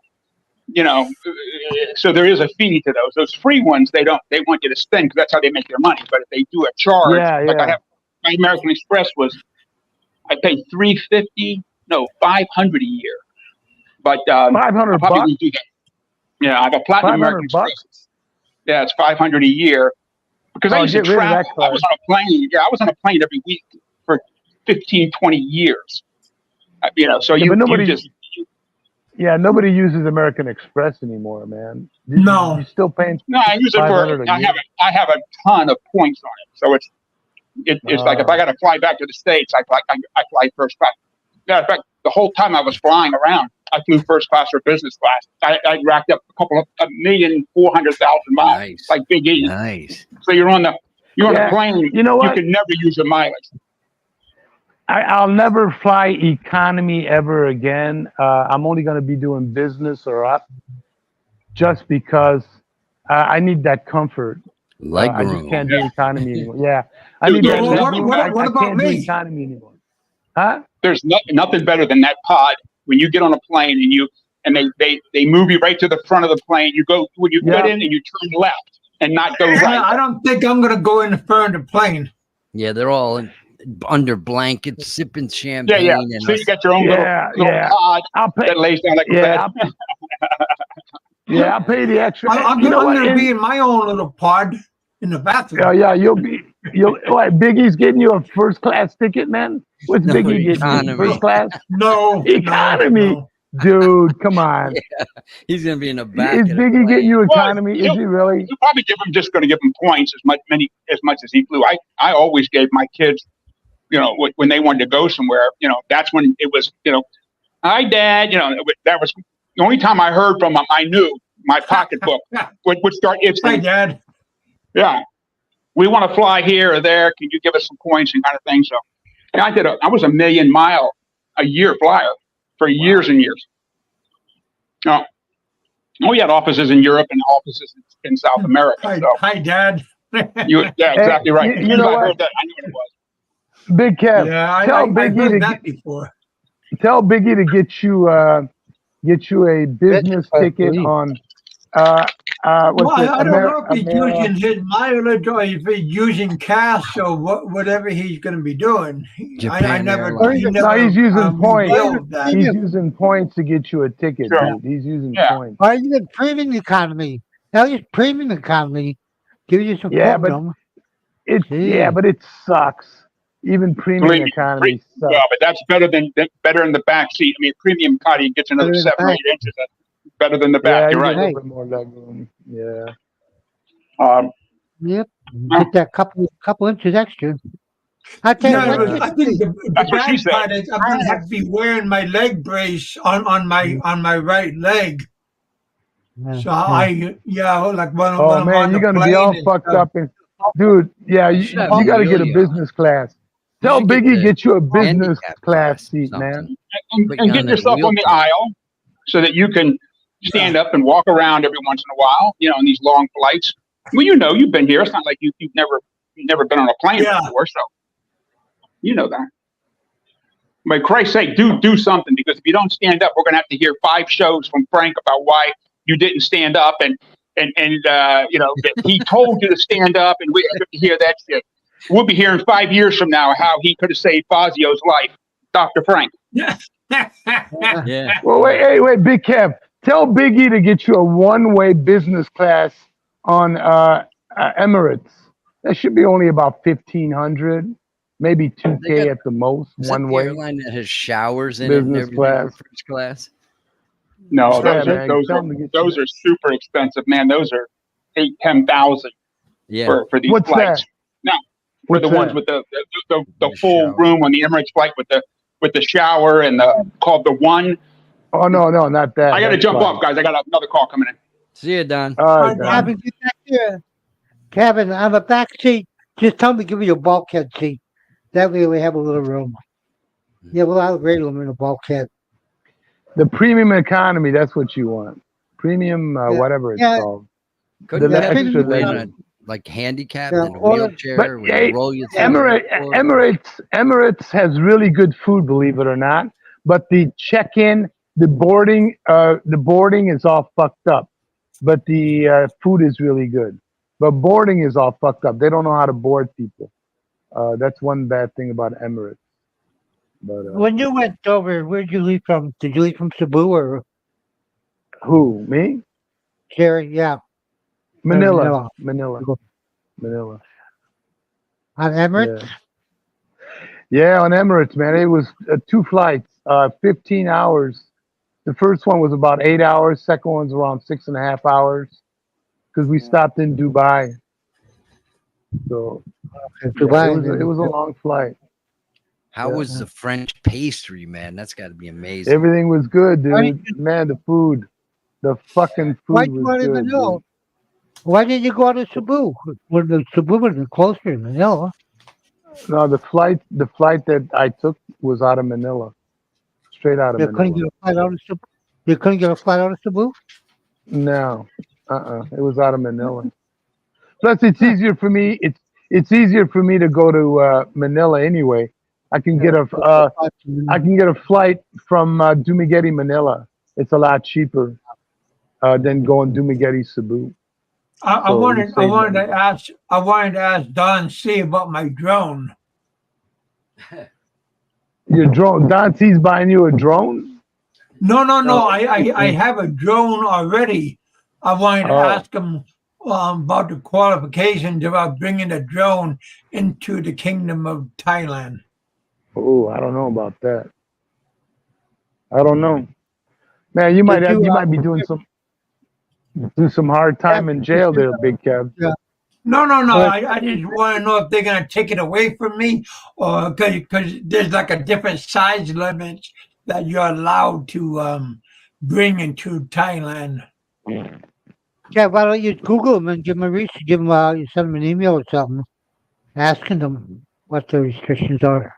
So there is a fee to those. Those free ones, they want you to spend because that's how they make their money. But if they do a charge, I have my American Express I paid $3.50 No, 500 a year. But 500 probably bucks. won't do that. Yeah, I got Platinum 500 American bucks. Express. Yeah, it's 500 a year. Because I Oh, used to get rid of that travel. I was card. on a plane. Yeah, I was on a plane every week for 15, 20 years. You know, so Yeah, you but nobody. just Yeah, nobody uses American Express anymore, man. No. You still paying no, I use it for. 500 a year? I have a ton of points on it, so it's like if I got to fly back to the States, I fly first class. Yeah, in fact, the whole time I was flying around, I flew first class or business class. I racked up a 1,400,000 miles, Nice. like Big E. Nice. So you're on the Yeah, plane. you know what? You can never use your mileage. I'll never fly economy ever again. I'm only going to be doing business or up, just because I need that comfort. I just can't do economy anymore. Yeah, I need Dude, that what- legroom. what I about can't do me? economy anymore. Huh? There's nothing better than that pod when you get on a plane and they move you right to the front of the plane. You go when you get in and you turn left and not go right. I don't think I'm gonna go in the front of the plane. Yeah, they're all under blankets, sipping champagne. Yeah. And So you got your own Yeah, little yeah. pod I'll pay. that lays down like a Yeah, bed. Yeah, I'll pay the extra. I'm You know what? gonna be in my own little pod in the bathroom. Yeah, you'll what? Biggie's getting you a first class ticket, man. What's No, Biggie getting economy. you? First class? No, Economy. no. Dude, come on. he's gonna be in the back. Is of the Biggie getting plane. you economy? Is he really? You probably just going to give him points as much as he flew. I always gave my kids, when they wanted to go somewhere, that's when it was, hi Dad, that was the only time I heard from him. I knew my pocketbook would start Hi, itching. Dad. Yeah, we want to fly here or there. Can you give us some points and kind of thing? So, yeah, I was a 1,000,000-mile a year flyer for years and years. We had offices in Europe and offices in South America. Hi, So hi, Dad. yeah, exactly right. You know I what? heard that. I knew what it was. Big Kev, Yeah, tell I Biggie heard to that before. tell Biggie to get you a business ticket on what's Well, it? I don't know if he's using his mileage or if he's using cash or whatever he's going to be doing. Japan Airlines. No, he's using points. revealed that. He's using points to get you a ticket, Sure. dude. He's using Yeah. points. Why are you in premium economy? Now you're premium economy. Give you some Yeah, but freedom. But it sucks. Even premium Believe me, economy sucks. Well, but that's better in the back seat. I mean, premium economy gets another Better in the 7 or 8 back. inches. That's better than the Yeah, back. you You're get a right. little bit more legroom. Yeah. Yep. Get that couple inches extra. I tell Yeah, you but what, I think the That's what she bad said. part is I'm going to have to be wearing my leg brace on my right leg. So like when Oh I'm man, on you're the gonna be all plane and fucked stuff. up. And dude, yeah, you should have got to get a yo-yo. business class. You Tell should get Biggie the get you a business handicap class or seat, something. man. And Put you get on that yourself on the wheelchair. aisle so that you can stand up and walk around every once in a while, in these long flights. Well, you've been here. It's not like you've never been on a plane Yeah. before, so you know that. But Christ's sake, do something, because if you don't stand up, we're going to have to hear 5 shows from Frank about why you didn't stand up, and that he told you to stand up, and we have to hear that shit. We'll be hearing 5 years from now how he could have saved Fazio's life, Dr. Frank. Yeah. Well, wait, Big Kev. Tell Biggie to get you a one-way business class on Emirates. That should be only about 1,500, maybe 2K at the most, Is that one the way. airline that has showers in it and Business everything class. for first class? No, Yeah, man, tell him to get those you are super expensive, man. Those are 8,000-10,000 Yeah. for these What's flights. that? Now, for What's the ones that? with the The full shower. room on the Emirates flight with the shower and called the One. Oh no, not that. I got to That's jump fine. off, guys. I got another call coming in. See you, Don. All right, Don. Kevin, get back here. Kevin, on the back seat, just tell me to give you a bulkhead seat. That way we have a little room. Yeah, we'll have a great room in the bulkhead. The premium economy, that's what you want. Premium, whatever it's Yeah. called. Couldn't The you have extra you in leg. a like handicapped Yeah, in a or- wheelchair But, where hey, you roll your thing Emirates has really good food, believe it or not. But the check-in, the boarding is all fucked up. But the food is really good. But boarding is all fucked up. They don't know how to board people. That's one bad thing about Emirates. But When you went over, where did you leave from? Did you leave from Cebu or who? Me? Jerry? Yeah, or Manila. Manila. Manila. You go Manila. on Emirates? Yeah. Yeah, on Emirates, man. It was 2 flights, 15 hours. The first one was about 8 hours. Second one's around 6.5 hours because we stopped in Dubai. So In yeah, Dubai, and it then was a long flight. How Yeah. was the French pastry, man? That's got to be amazing. Everything was good, why did dude. Man, the fucking why food did you was go to good, Manila? dude. Why didn't you go to Cebu? When the Cebu would have been closer to Manila. No, the flight that I took was out of Manila, straight out of You couldn't Manila. get a flight out of Cebu. You couldn't get a flight out of Cebu. No, it was out of Manila. Plus, it's easier for me. It's easier for me to go to Manila anyway. I can get a flight from Dumaguete, Manila. It's a lot cheaper than going Dumaguete, Cebu. I So you wanted I save wanted money. to ask I wanted to ask Don C about my drone. Your drone, Don T's buying you a drone. No. No, I have a drone already. I wanted to Oh, ask him about the qualifications about bringing a drone into the Kingdom of Thailand. oh, I don't know about that. I don't know, man. did you? You might be do some hard Yeah, time in jail there, Big Kev. yeah. No. Well, I just want to know if they're gonna take it away from me, or because there's like a different size limit that you're allowed to bring into Thailand. yeah, why don't you Google them and give them a reach? Give them you send them an email or something, asking them what the restrictions are.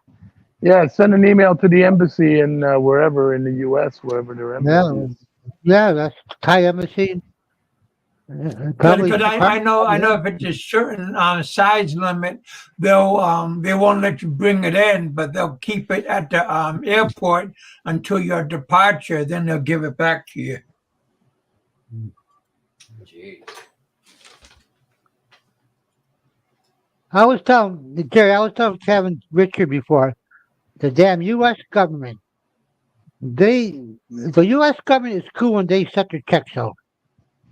Yeah, send an email to the embassy in wherever in the U.S., wherever their Yeah, embassy is. yeah, that's Thai embassy. Probably, Because I know if it's a certain size limit, they won't let you bring it in, but they'll keep it at the airport until your departure. Then they'll give it back to you. Jeez. I was telling Jerry, I was telling Kevin Richard before, the damn U.S. government, the U.S. government is cool when they set their checks out.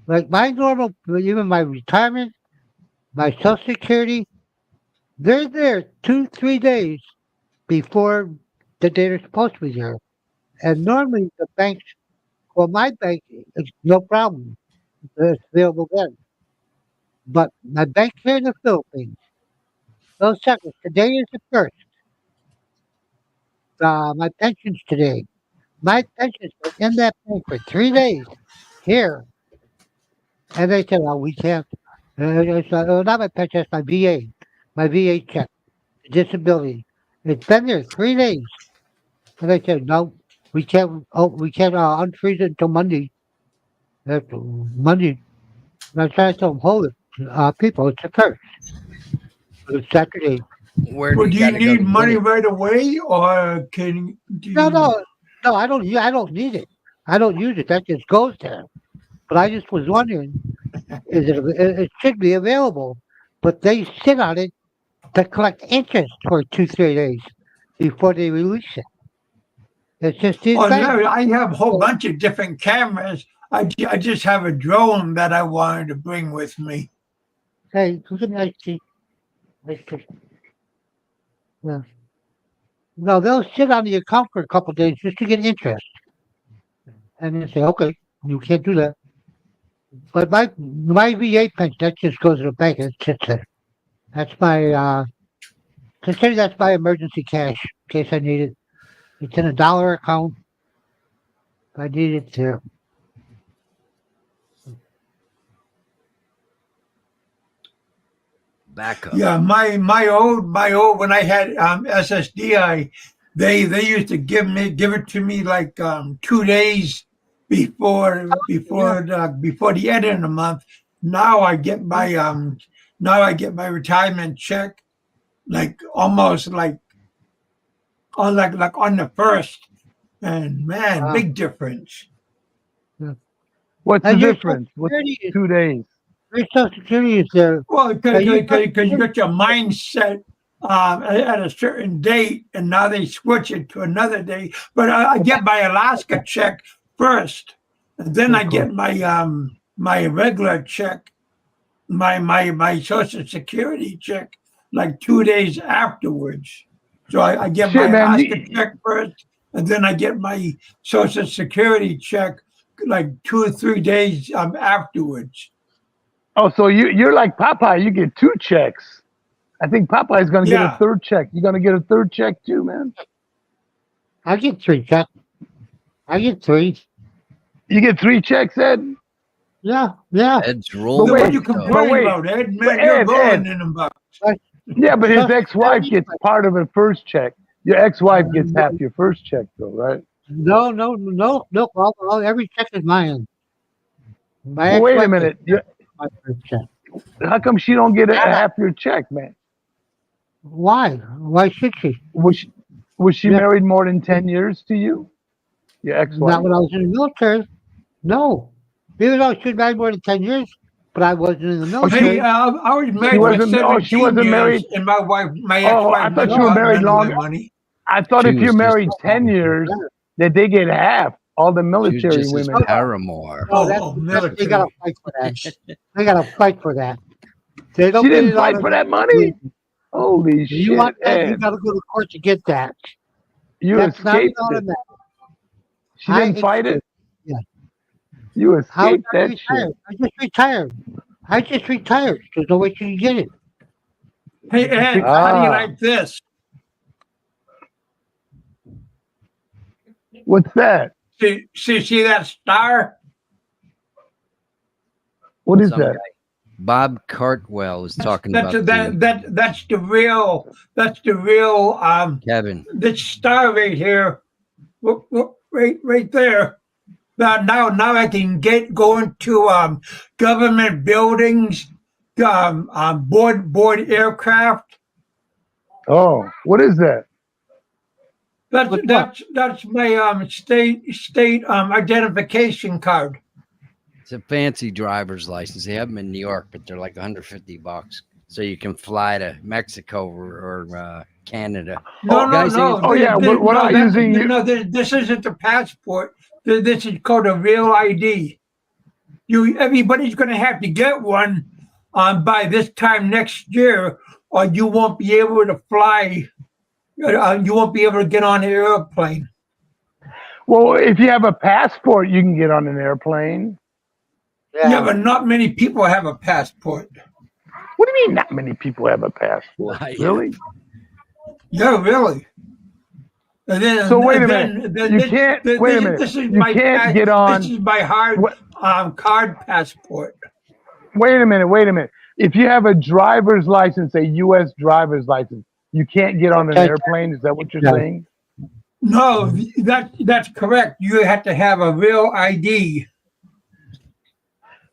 Like my normal, even my retirement, my Social Security, they're there 2, 3 days before the day they're supposed to be there. And normally the banks, well, my bank, it's no problem. It's available then. But my bank here in the Philippines, those seconds, today is the first. My pension's today. My pension's been in that bank for 3 days here. And they said, oh, we can't. Not my pension, it's my VA check, disability. It's been there 3 days. And they said, no, we can't, we can't unfreeze it until Monday. That's Monday. And I tried to tell them, hold it. People, it's the first. It's Saturday. Where do Well, you do got you to go need to get money it? right away, or do No, you? no, no, I don't need it. I don't use it. That just goes there. But I just was wondering, it should be available, but they sit on it to collect interest for 2, 3 days before they release it. It's just these Oh banks. no, I have a whole So, bunch of different cameras. I just have a drone that I wanted to bring with me. hey, look at that. Yeah. No, they'll sit on the account for a couple of days just to get interest, and then say, okay, you can't do that. But my VA pension that just goes to the bank and it sits there. That's my consider that's my emergency cash in case I need it. It's in a dollar account. If I need it to. Backup. Yeah, my old when I had SSDI, they used to give it to me like 2 days Yeah. before the end of the month. Now I get my retirement check like almost like on the first, and man, Wow. big difference. Yeah. What's the And difference? What's 2 days? Your Social Security is there. Well, Your Social because you Security, got your mindset at a certain date, and now they switch it to another day. But I get my Alaska check first, and then I get my regular check, my Social Security check, like 2 days afterwards. So I get my Shit, man, Alaska check first, and then I get my Social Security check like 2 or 3 days afterwards. Oh, so you're like Popeye. You get 2 checks. I think Popeye's gonna get a Yeah. 3rd check. You gonna get a 3rd check too, man? I get 3 checks. I get 3. You get 3 checks, Ed? Yeah, yeah. Ed's So rolling. what are you though. complaining wait. about, Ed? But Man, you're Ed, rolling in them bucks. Yeah, but his Just ex-wife 30 gets part of her first check. Your ex-wife gets half your first check, though, right? No. Every check is mine. My Well, wait a ex-wife minute. gets my first check. How come she don't get a half your check, man? Why? Why should she? Was she Yeah. married more than 10 years to you? Your ex-wife? Not when I was in the military. No. Even though she was married more than 10 years, but I wasn't in the military. Hey, I was married for wasn't- 17 she wasn't years, married- and my Oh, I ex-wife thought never you were got married none of my longer. money. I thought She if you're was married just- 10 years, that they get half. All the She was military just his women. paramour. No, Oh, they military. got to fight for that. They got to fight for that. They don't She get didn't it fight out for of- that money? Holy You shit, want that? You Ed. got to go to court to get that. You That's not escaped it. automatic. She didn't fight it? Yeah. You How escaped I that retired? shit. I just retired. There's no way you can get it. Hey, Ed, how do you Ah. like this? What's that? See that star? What is Some that? guy, Bob Cartwell, is talking That's about that's the real Kevin. this star right here. Right there. Now I can go into government buildings, board aircraft. Oh, what is that? That's my state identification card. It's a fancy driver's license. They have them in New York, but they're like $150. So you can fly to Mexico or Canada. No. Oh, yeah, we're not using you- No, this isn't the passport. This is called a real ID. Everybody's going to have to get one by this time next year, or you won't be able to fly. You won't be able to get on an airplane. Well, if you have a passport, you can get on an airplane. Yeah, but not many people have a passport. What do you mean not many people have a passport? Yeah. Really? Yeah, really. And then, So wait a then- minute. then You this- can't- this- wait a this- minute. This is You my can't get on- This is my hard What- card passport. Wait a minute. If you have a driver's license, a U.S. driver's license, you can't get on an Okay. airplane? Is that what you're No. saying? No, that's correct. You have to have a real ID.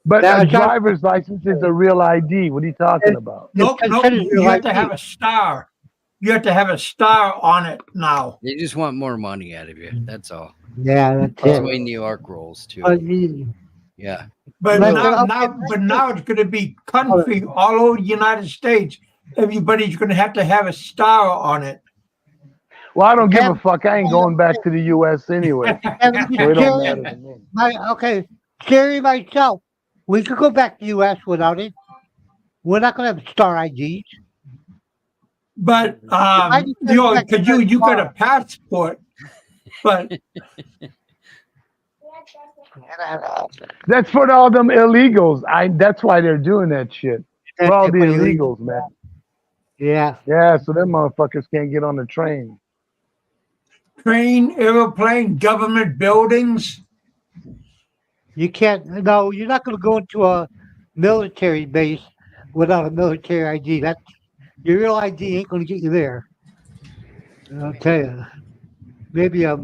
But That a was not- driver's license is a real ID. What are you talking about? Nope. considered You real have to ID. have a star. You have to have a star on it now. They just want more money out of you. That's all. Yeah, that's That's the it. way New York rolls too. Yeah. But But- now it's going to be country all over the United States. Everybody's going to have a star on it. Well, I don't give a Kevin- fuck. I ain't going back to the U.S. anyway. So it don't matter to me. Jerry, myself, we could go back to the U.S. without it. We're not going to have star IDs. But because you got a passport, but That's for all them illegals. That's why they're doing that shit. For all the illegals, man. Yeah. Yeah, so them motherfuckers can't get on the train. train, airplane, government buildings. You can't. No, you're not going to go into a military base without a military ID. That's your real ID ain't going to get you there. I'll tell you. Maybe a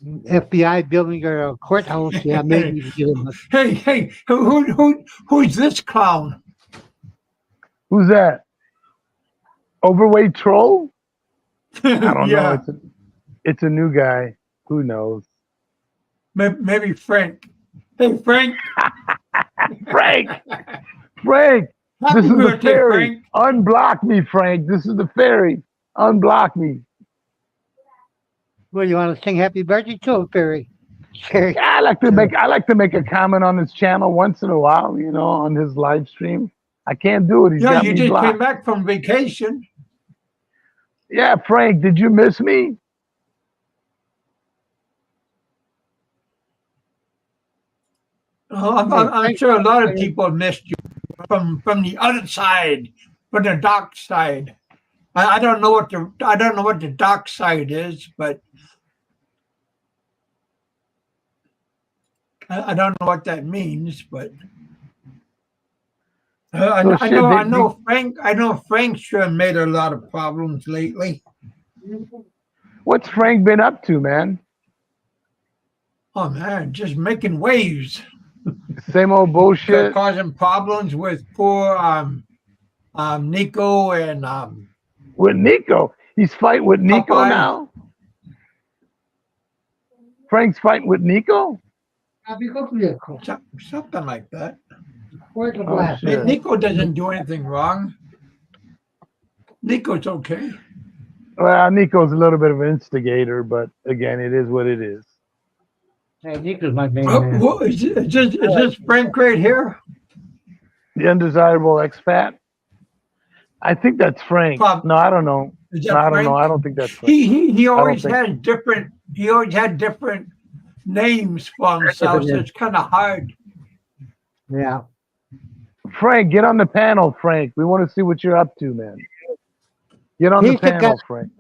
FBI building or a courthouse. Yeah, maybe you can get them. Hey, who's this clown? Who's that? Overweight troll? I don't know. It's a new guy. Who knows? Maybe Frank. Hey, Frank. Frank. Happy This is the birthday, fairy. Frank. Unblock me, Frank. This is the fairy. Unblock me. Well, you want to sing happy birthday to him, Barry? Sure. Yeah, I like to make a comment on his channel once in a while, you know, on his live stream. I can't do it. He's Yeah, got you me just came blocked. back from vacation. Yeah, Frank, did you miss me? I'm sure a lot of people missed you from the other side, from the dark side. I don't know what the dark side is, but I don't know what that means. But So shit, I know Frank sure made a lot of problems lately. what's Frank been up to, man? Oh man, just making waves, Same old bullshit. causing problems with poor Nico and With Nico. He's fighting with Nico Popeye. now? Frank's fighting with Nico? Something like that. Oh, shit. Nico doesn't do anything wrong. Nico's okay. Well, Nico's a little bit of an instigator, but again, it is what it is. Hey, Nico's my main man. Is this Frank right here? The undesirable expat? I think that's Frank. No, I don't know. Is No, that I don't Frank? know. I don't think that's Frank. He always think- had different. He always had different names for himself, so it's kind of hard. Yeah. Frank, get on the panel, Frank. We want to see what you're up to, man. Get on the He's the panel, guy- Frank.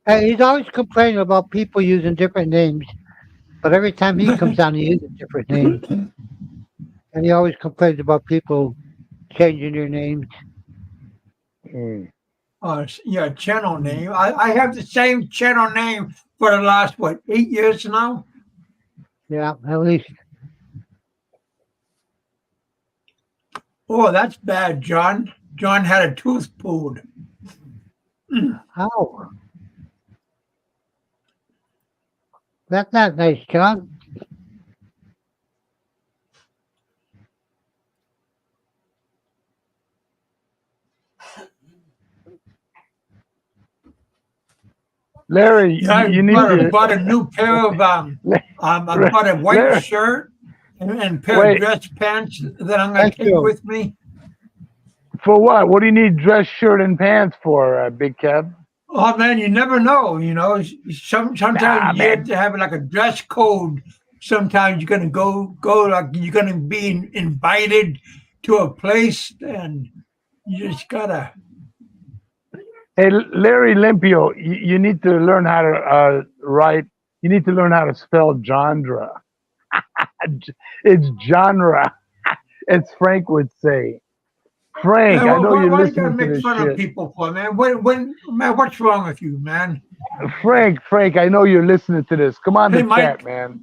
Hey, he's always complaining about people using different names, but every time he comes on, he uses different names. And he always complains about people changing their names. Mm. Yeah, channel name. I have the same channel name for the last 8 years now. Yeah, at least. Oh, that's bad, John. John had a tooth pulled. How? That's not nice, John. Larry, Yeah, you need I to. bought a new pair of I bought a white Larry. shirt and pair Wait. of dress pants that I'm gonna Thank take you. with me. For what? What do you need dress shirt and pants for, Big Kev? Oh man, you never know. You know, sometimes Nah, you man. have to have like a dress code. Sometimes you're gonna go like you're gonna be invited to a place, and you just gotta. Hey, Larry Limpio, you need to learn how to write. You need to learn how to spell genre. It's genre, as Frank would say. Frank, Man, I know you're why you gotta listening to make this fun of shit. people for, man? Man, what's wrong with you, man? Frank, I know you're listening to this. Come on Hey, the Mike. chat, man.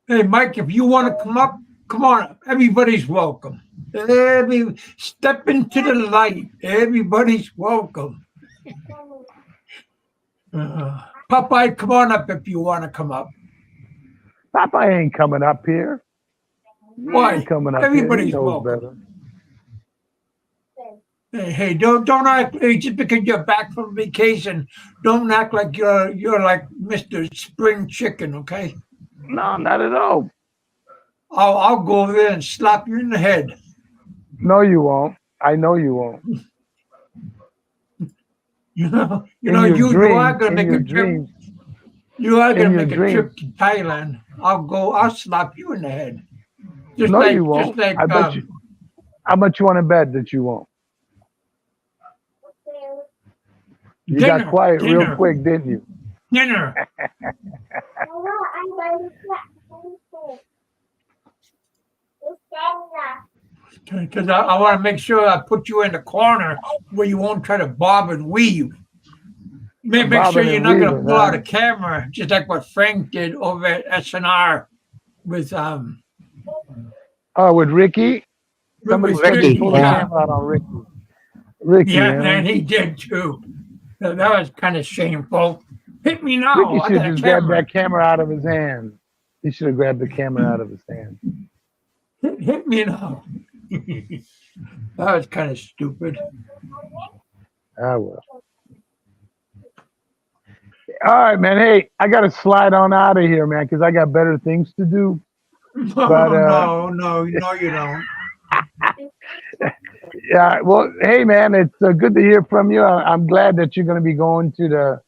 Hey, Mike, if you want to come up, come on up. Everybody's welcome. Step into the light. Everybody's welcome. Popeye, come on up if you want to come up. Popeye ain't coming up here. He Why? ain't coming up Everybody's here. He knows welcome. better. Hey, don't act just because you're back from vacation. Don't act like you're like Mr. Spring Chicken, okay? No, not at all. I'll go over there and slap you in the head. No, you won't. I know you won't. You are In gonna your make a trip. dreams. You are gonna In your make a dreams. trip to Thailand. I'll slap you in the head. Just No, like, you won't. Just like, I bet you. How much you want to bet that you won't? You got quiet real quick, didn't you? Dinner. Because I want to make sure I put you in the corner where you won't try to bob and weave. Make sure Bobbing you're and not going to weaving, pull out huh? a camera, just like what Frank did over at SNR with Oh, with Ricky? Somebody with said they Ricky, pulled the yeah. camera out on Ricky. Ricky, Yeah, huh? man, he did too. That was kind of shameful. Hit me now. Ricky I should got a just grab camera. that camera out of his hand. He should have grabbed the camera out of his hand. Hit me now. That was kind of stupid. I will. All right, man. Hey, I got to slide on out of here, man, because I got better things to do. But, no, you don't. Yeah, well, hey, man, it's good to hear from you. I'm glad that you're going to be going to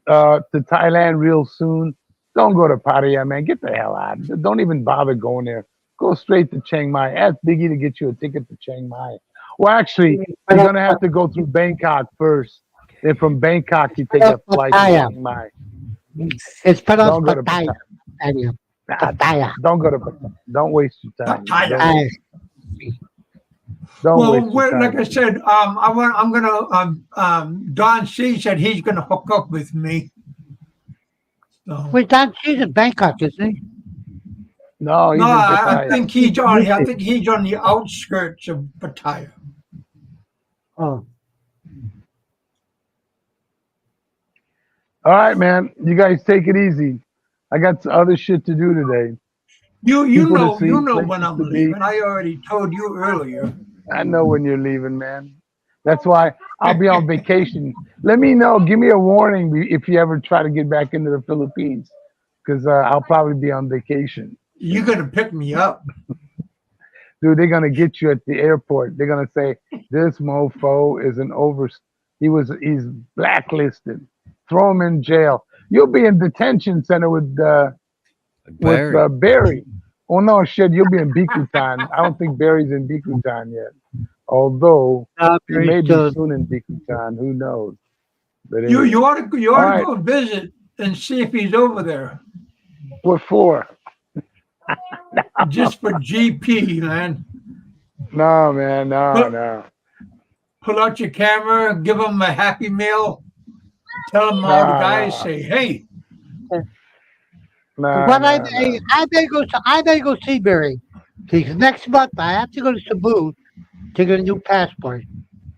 Thailand real soon. Don't go to Pattaya, man. Get the hell out. Don't even bother going there. Go straight to Chiang Mai. Ask Biggie to get you a ticket to Chiang Mai. Well, actually, you're going to have to go through Bangkok first. Then from Bangkok, you take a flight to Chiang Mai. It's Don't go to Pattaya. Pattaya. Don't go to Pattaya. Don't waste your time. Pattaya. Don't Well, waste your time. like I said, I'm gonna. Don C said he's gonna hook up with me. So. Wait, Don C's in Bangkok, isn't he? No, he's No, in I Pattaya. think he's on. I think he's on the outskirts of Pattaya. Oh. All right, man. You guys take it easy. I got some other shit to do today. You People to know see, when places I'm to be. leaving. I already told you earlier. I know when you're leaving, man. That's why I'll be on vacation. Let me know. Give me a warning if you ever try to get back into the Philippines, because I'll probably be on vacation. You're gonna pick me up. Dude, they're gonna get you at the airport. They're gonna say this mofo is he's blacklisted. Throw him in jail. You'll be in detention center with Barry. Oh no, shit! You'll be in Bikutan. I don't think Barry's in Bikutan yet. Although he may be soon in Bikutan. Who knows? But anyway. You ought to go visit and see if he's over there. What for? Just for GP, man. No, man. No. Pull out your camera, give him a Happy Meal, tell him all the guys say, "Hey." I may go see Barry. Because next month I have to go to Cebu to get a new passport.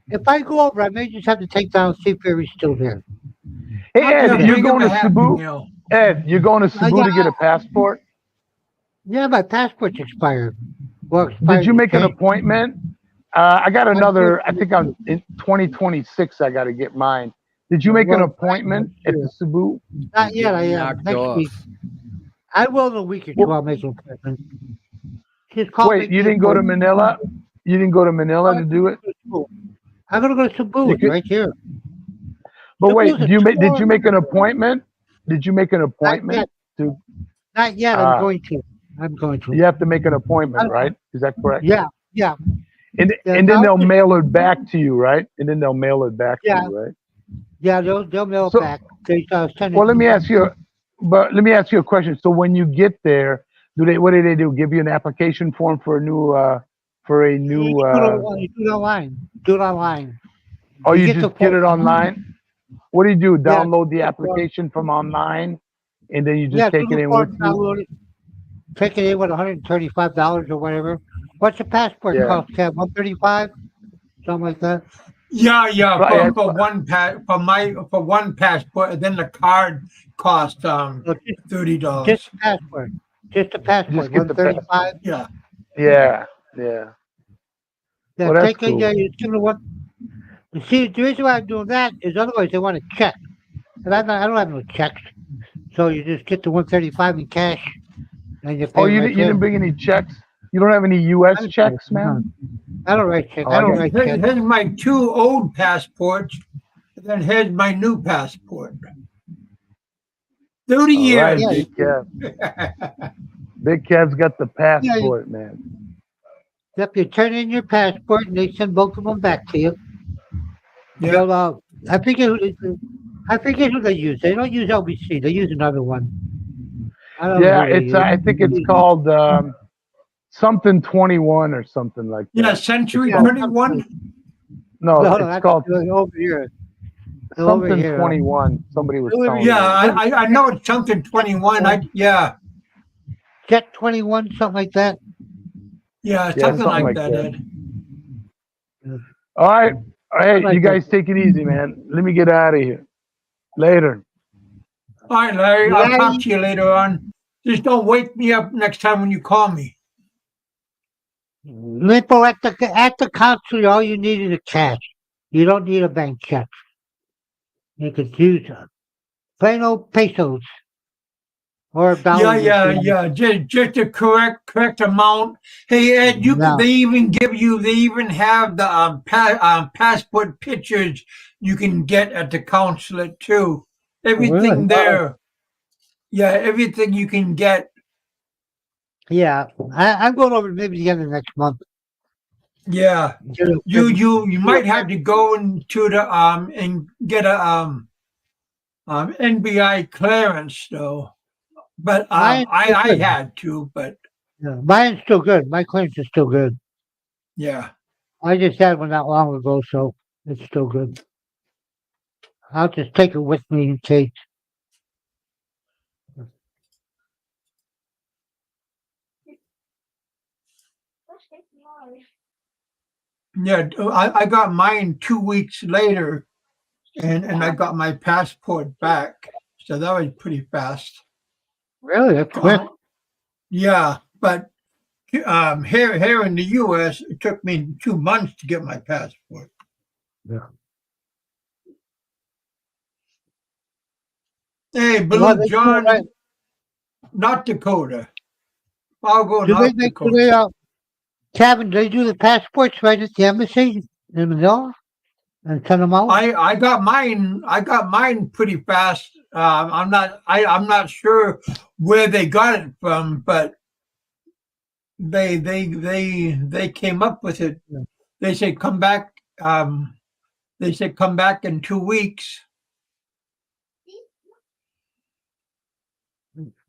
If I go over, I may just have to take down see if Barry's still there. Hey Ed, you're going to Cebu? Ed, you're going to Cebu to get a passport? Yeah, my passport's expired. Did you make an appointment? I got another. I think I'm in 2026. I got to get mine. Did you make an appointment at the Cebu? Not yet. I am next week. I will in a week or two. I'll make an appointment. Wait, you didn't go to Manila? You didn't go to Manila to do it? I'm gonna go to Cebu. It's right here. But wait, did you make an appointment? Did you make an appointment to? Not yet. I'm going to. You have to make an appointment, right? Is that correct? Yeah. And then they'll mail it back to you, right? And then they'll mail it back to you, right? Yeah, they'll mail it back. Well, let me ask you a question. So when you get there, what do they do? Give you an application form for a new You do it online. Oh, you just get it online? What do you do? Download the application from online, and then you just take it in with you? Take it in with $135 or whatever. What's the passport cost, Kev? $135, something like that. Yeah. For one passport, and then the card cost $30. Just the passport. Just $135. Yeah. Yeah. Well, that's cool. See, the reason why I'm doing that is otherwise they want to check, and I don't have no checks, so you just get the $135 in cash. And you pay you didn't bring any checks? You don't have any U.S. checks, man? I don't write checks. Here's my 2 old passports, and then here's my new passport. 30 years. Right, Big Kev. Big Kev's got the passport, man. Yep, you turn in your passport, and they send both of them back to you. Yeah. So, I forget who they use. They don't use LBC. They use another one. I think it's called something 21 or something like that. Yeah, Century 21? No, it's called over here. Something 21. Somebody was telling me. Yeah, I know it's something 21. Jet 21, something like that. Yeah, something like that, Ed. All right. Hey, you guys take it easy, man. Let me get out of here. Later. All right, Larry. I'll talk to you later on. Just don't wake me up next time when you call me. Lipo, at the consulate, all you need is a cash. You don't need a bank check. You could use plain old pesos or Yeah, dollars. yeah, yeah. Just the correct amount. Hey Ed, Yeah. they even give you. They even have the passport pictures you can get at the consulate too. Really? Everything there. Yeah, everything you can get. Yeah. I'm going over maybe the end of next month. Yeah. Get a- You might have to go into the and get a NBI clearance though. But Mine's still I good. had to, but Yeah. Mine's still good. My clearance is still good. yeah. I just had one not long ago, so it's still good. I'll just take it with me in case. Yeah, I got mine 2 weeks later, and I got my passport back, so that was pretty fast. Really? That's quick. Yeah, but here in the U.S., it took me 2 months to get my passport. Yeah. Hey, Well, Blue they do it right. John, North Dakota. I'll go Do they North make do Dakota. they Kevin, they do the passports right at the embassy in Manila and send them out? I got mine. I got mine pretty fast. I'm not sure where they got it from, but they came up with it. Yeah. They said come back. They said come back in 2 weeks.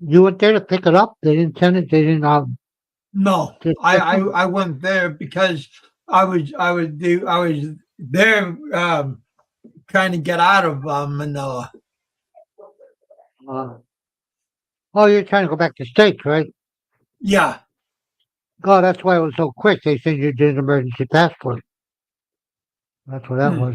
You went there to pick it up? They didn't send it. They didn't. No, Just I went there because I was there trying to get out of Manila. uh, oh, you're trying to go back to States, right? Yeah, Oh, that's why it was so quick. They said you did an emergency passport. That's what that Hmm. was.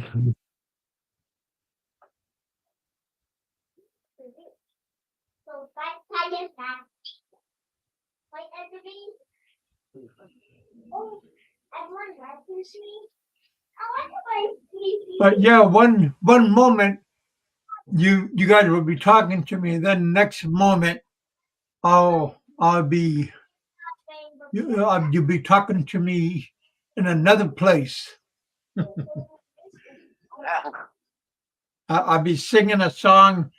but yeah, one moment you guys will be talking to me, then next moment I'll be you'll be talking to me in another place. I'll be singing a song.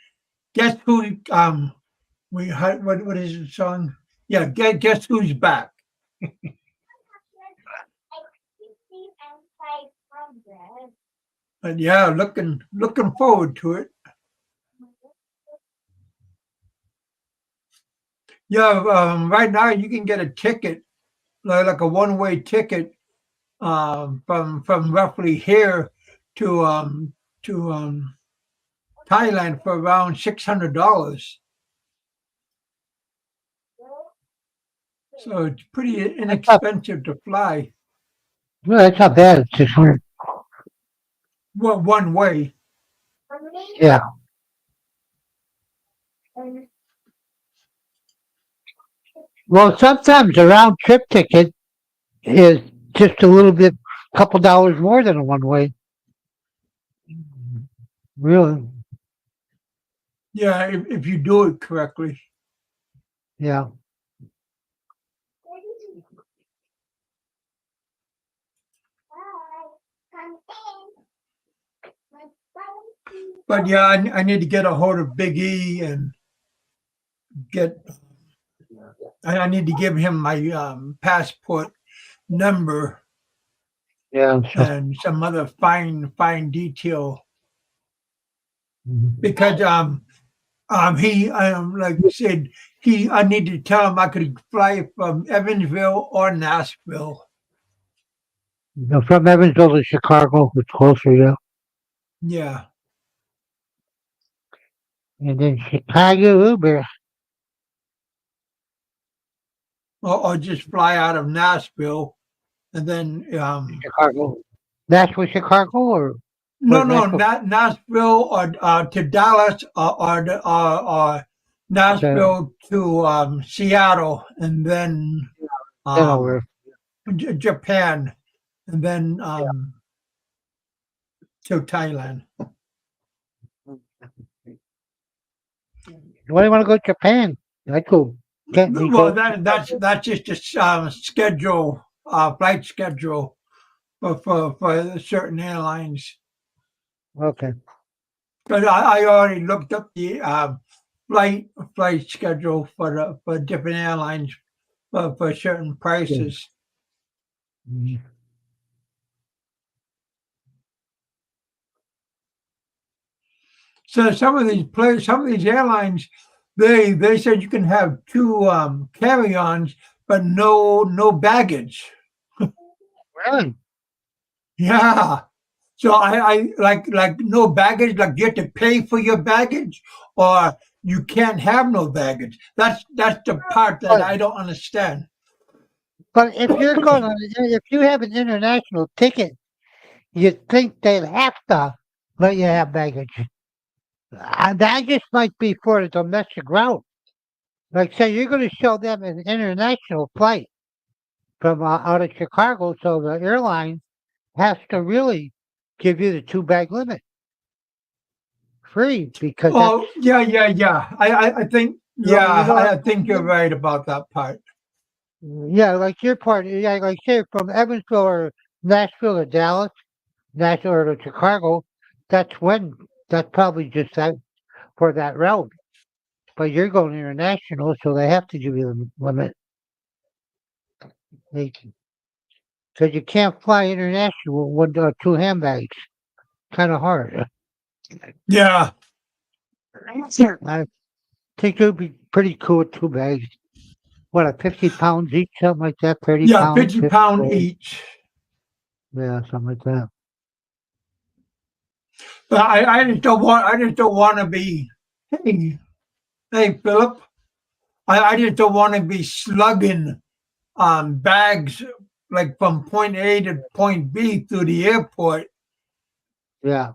Guess who? What is the song? Yeah, guess who's back? But yeah, looking forward to it. Yeah, right now you can get a ticket, like a one-way ticket, from roughly here to Thailand for around $600. So it's pretty inexpensive to fly. No, that's not bad. It's 600. Well, one way. Yeah. Well, sometimes a round trip ticket is just a little bit, couple dollars more than a one way. Really? Yeah, if you do it correctly. Yeah. But yeah, I need to get a hold of Big E and get. I need to give him my passport number Yeah. So, and some other fine detail mhm. because he like I said I need to tell him I could fly from Evansville or Nashville. From Evansville to Chicago, it's closer, yeah. Yeah, And then Chicago, Uber. or just fly out of Nashville and then Chicago. Nashville, Chicago, or no, Nashville? not Nashville or to Dallas or Okay. Nashville to Seattle and then um, Delaware. Japan, and then to Thailand. Why do you want to go to Japan? I go. Can't we Well, go? that's just a schedule, flight schedule for certain airlines. Okay. But I already looked up the flight schedule for different airlines for certain prices. Mhm. So some of these airlines, they said you can have two carry-ons, but no baggage. Really? Yeah. So I like no baggage, like you have to pay for your baggage, or you can't have no baggage. That's the part that But, I don't understand. but if you're going on, if you have an international ticket, you'd think they'd have to let you have baggage. That just might be for the domestic route. Like, say, you're going to show them an international flight from out of Chicago, so the airline has to really give you the 2-bag limit free because that's Oh yeah. I think you know I think you're right about that part. yeah, like your part, yeah, like say from Evansville or Nashville or Dallas, Nashville or to Chicago, that's when that's probably just that for that route. But you're going international, so they have to give you the limit. Because you can't fly international with 2 handbags. Kind of hard. Yeah, I think it would be pretty cool with 2 bags. What, 50 pounds each, something like that? 30 yeah, pounds? 50 pound each. Yeah, something like that. But I just don't want to be. Hey, Philip. I just don't want to be slugging bags like from point A to point B through the airport. Yeah.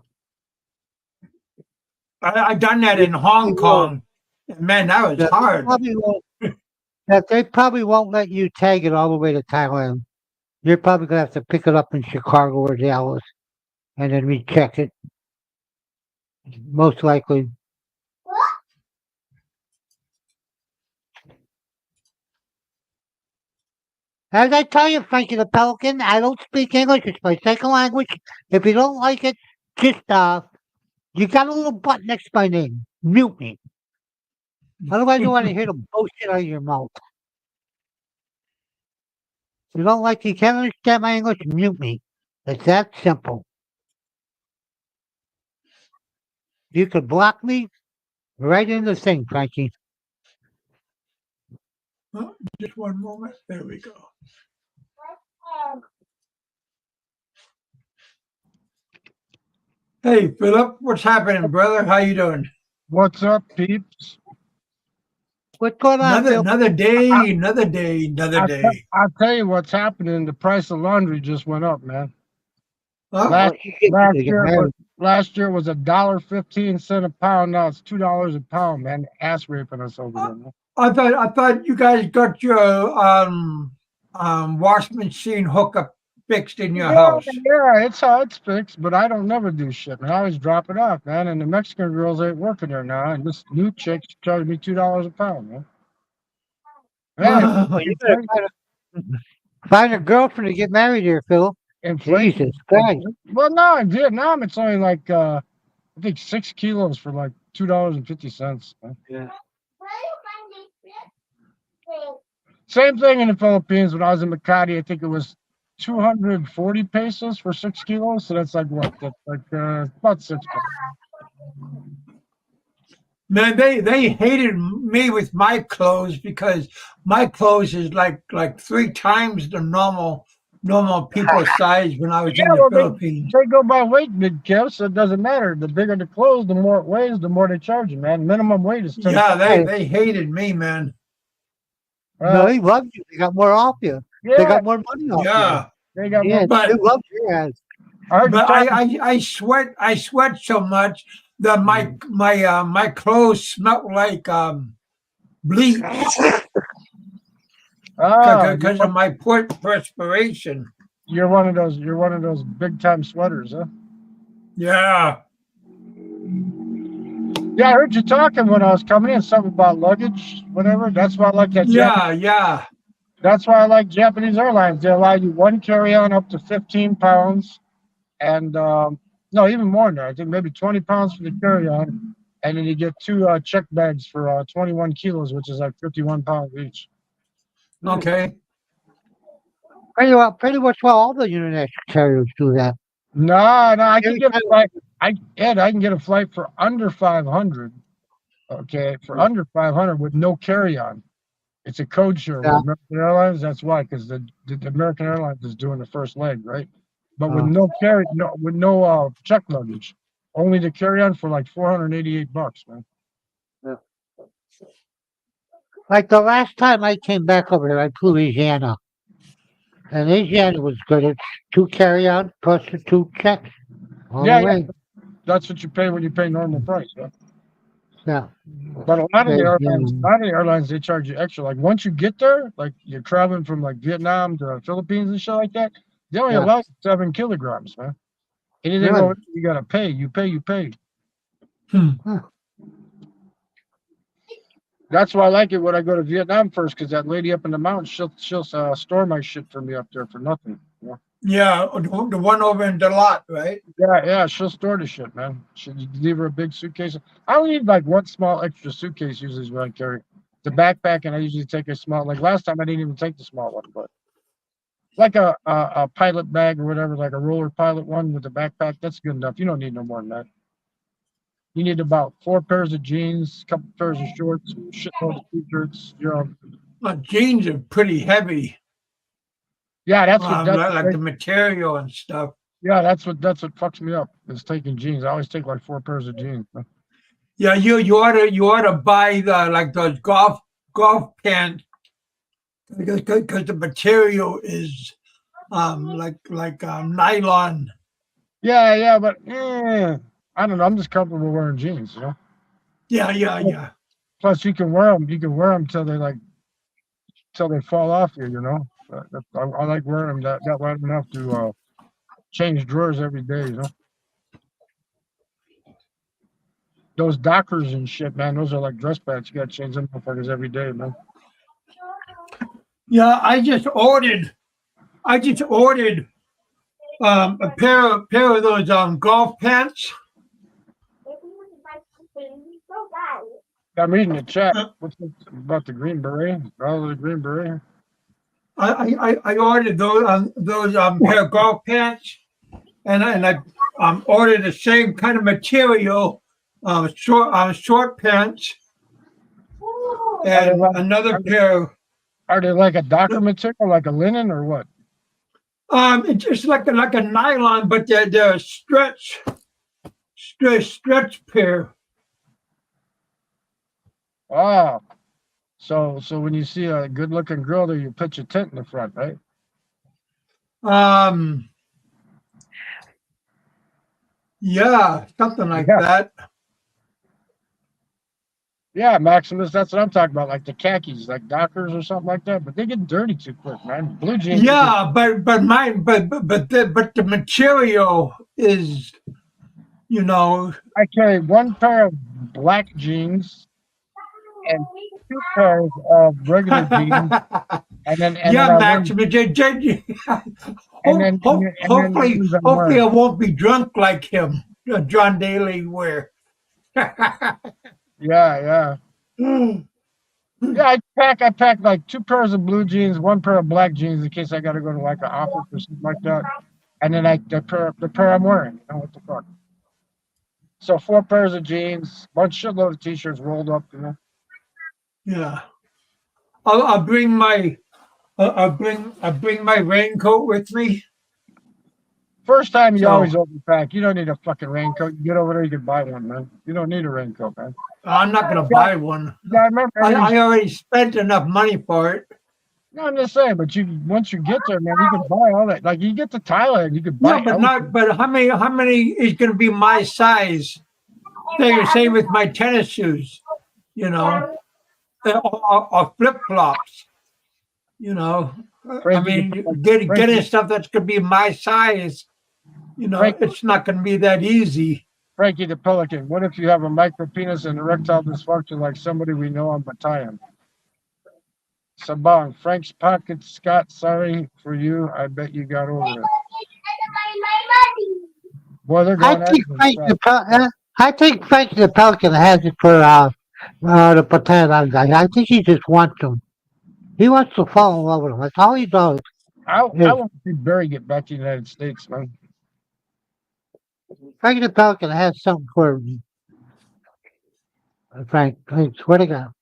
I done that They in Hong probably won't. Kong. Man, that was Yeah, they hard. probably won't. Yeah, they probably won't let you tag it all the way to Thailand. You're probably gonna have to pick it up in Chicago or Dallas and then recheck it. Most likely. As I tell you, Frankie the Pelican, I don't speak English. It's my second language. If you don't like it, just you got a little button next to my name. Mute me. Otherwise, you want to hear the bullshit out of your mouth. If you don't like, you can't understand my English, mute me. It's that simple. You could block me right in the thing, Frankie. Oh, just one moment. There we go. Hey, Philip, what's happening, brother? How you doing? What's up, peeps? What's going on, Phil? Another I, day, another day, another day. I'll tell you what's happening. The price of laundry just went up, man. Huh? Last Oh, shit, last you get year was married. $1.15 a pound. Now it's $2 a pound, man. Ass raping us over Uh, there, man. I thought you guys got your wash machine hookup fixed in your Yeah, house. yeah, it's how it's fixed, but I don't never do shit, man. I always drop it off, man. And the Mexican girls ain't working there now, and this new chick charged me $2 a pound, man. Man, Well, you better inflation, find a girlfriend to get married here, Phil. Jesus inflation, Christ. well, no, in Vietnam it's only like I think 6 kilos for like $2.50. Yeah. Same thing in the Philippines. When I was in Makati, I think it was 240 pesos for 6 kilos. So that's like what? That's like about $6. Man, they hated me with my clothes because my clothes is like 3 times the normal people size when I was Yeah, in the well, Philippines. they go by weight, big Kev, so it doesn't matter. The bigger the clothes, the more it weighs, the more they charge you, man. Minimum weight is 10. Yeah, Hey, they hated me, man. no, Uh, he loves you. They got more off you. They yeah, got more money off you. Yeah, they got more. Yeah, they but love your ass. I heard you but talking. I sweat so much that my clothes smell like bleach. Ah, because of my perspiration. you're one of those. You're one of those big time sweaters, huh? Yeah. Yeah, I heard you talking when I was coming in. Something about luggage, whatever. That's why I like that. Yeah. That's why I like Japanese Airlines. They allow you one carry-on up to 15 pounds, and no, even more than that. I think maybe 20 pounds for the carry-on, and then you get two check bags for 21 kilos, which is like 51 pounds each. Okay. Pretty much well, all the international carriers do that. No, I can Every get a time, flight. I can get a flight for under 500. Okay, for under 500 with no carry-on. It's a code share with yeah, American Airlines. That's why, because the American Airlines is doing the first leg, right? But with uh, no check luggage, only the carry-on for like $488, man. yeah. Like the last time I came back over here, I flew Louisiana, and Louisiana was good. It's 2 carry-on plus the 2 checks all the Yeah, way. that's what you pay when you pay normal price. Yeah. Yeah. But a lot of Louisiana. the airlines, they charge you extra. Like once you get there, like you're traveling from like Vietnam to Philippines and shit like that, they only Yeah. allow you 7 kilograms, man. Anything Really? over, you gotta pay. You pay. Huh. That's why I like it when I go to Vietnam first, because that lady up in the mountains, she'll store my shit for me up there for nothing. Yeah, Yeah. The one over in Delot, right? yeah, she'll store the shit, man. She leave her a big suitcase. I only need like one small extra suitcase usually is what I carry. The backpack, and I usually take a small. Like last time, I didn't even take the small one, but like a pilot bag or whatever, like a roller pilot one with a backpack. That's good enough. You don't need no more than that. You need about 4 pairs of jeans, a couple pairs of shorts, shitload of t-shirts. Jeans are pretty heavy. Yeah, that's what Like the material and stuff. yeah, that's what fucks me up is taking jeans. I always take like 4 pairs of jeans. Yeah, you ought to buy like those golf pants because the material is like nylon. Yeah, but I don't know. I'm just comfortable wearing jeans, Yeah. Plus, you can wear them. You can wear them till till they fall off you. I like wearing them that way I don't have to change drawers every day. Those Dockers and shit, man. Those are like dress pants. You got to change them motherfuckers every day, man. Yeah, I just ordered a pair of those golf pants. I'm reading the chat. Uh, What's this about the green beret? Oh, the green beret. I ordered those pair of golf pants, and I ordered the same kind of material, short pants, and another pair. Are they like a Docker material, like a linen, or what? It's just like a nylon, but they're a stretch pair. Wow. So when you see a good looking girl there, you pitch a tent in the front, right? Yeah, something like that. Yeah, Maximus, that's what I'm talking about, like the khakis, like Dockers or something like that. But they get dirty too quick, man. Blue jeans. Yeah, but the material is, I carry 1 pair of black jeans and 2 pairs of regular jeans, and then Maximus. Hopefully I won't be drunk like him, John Daly. Where? Yeah. Yeah, I pack like 2 pairs of blue jeans, 1 pair of black jeans in case I got to go to like an office or something like that, and then the pair I'm wearing. What the fuck? So 4 pairs of jeans, shitload of t-shirts rolled up. Yeah, I'll bring my raincoat with me. First time you always overpack. You don't need a fucking raincoat. You get over there, you can buy one, man. You don't need a raincoat, man. I'm not gonna buy one. Yeah, I remember. I already spent enough money for it. No, I'm just saying, but once you get there, man, you can buy all that. Like you get to Thailand, you can buy. No, but how many is gonna be my size? Same with my tennis shoes, or flip flops. You know, I Frankie mean, the- getting Frankie- stuff that's going to be my size, you know, Frank- it's not going to be that easy. Frankie the Pelican, what if you have a micro penis and erectile dysfunction like somebody we know on Battalion? Sabong, Frank's pocket, Scott, sorry for you. I bet you got over it. Boy, they're I going think at Frank it. the I think Frank the Pelican has it for the Battalion guy. I think he just wants them. He wants to fall in love with them. That's all he does. I Yes. want to see Barry get back to the United States, man. Frank the Pelican has something for me. Frank, I swear to God.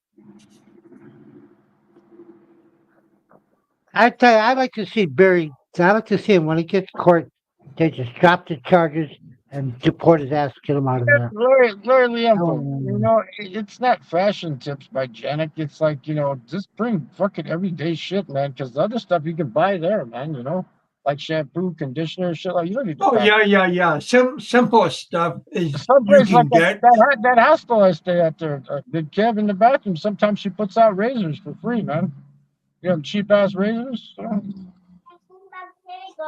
I tell you, I like to see Barry. I like to see him when he gets court. They just drop the charges and deport his ass, get him out of there. Larry Liempo, Oh. you know, it's not fashion tips by Janik. It's like, you know, just bring fucking everyday shit, man, because the other stuff you can buy there, man, you know, like shampoo, conditioner, shit like you don't need to Oh, buy. yeah. Simple stuff is Some you place like can get. that hostel I stay at there, did Kev in the bathroom, sometimes she puts out razors for free, man. You know, cheap ass razors.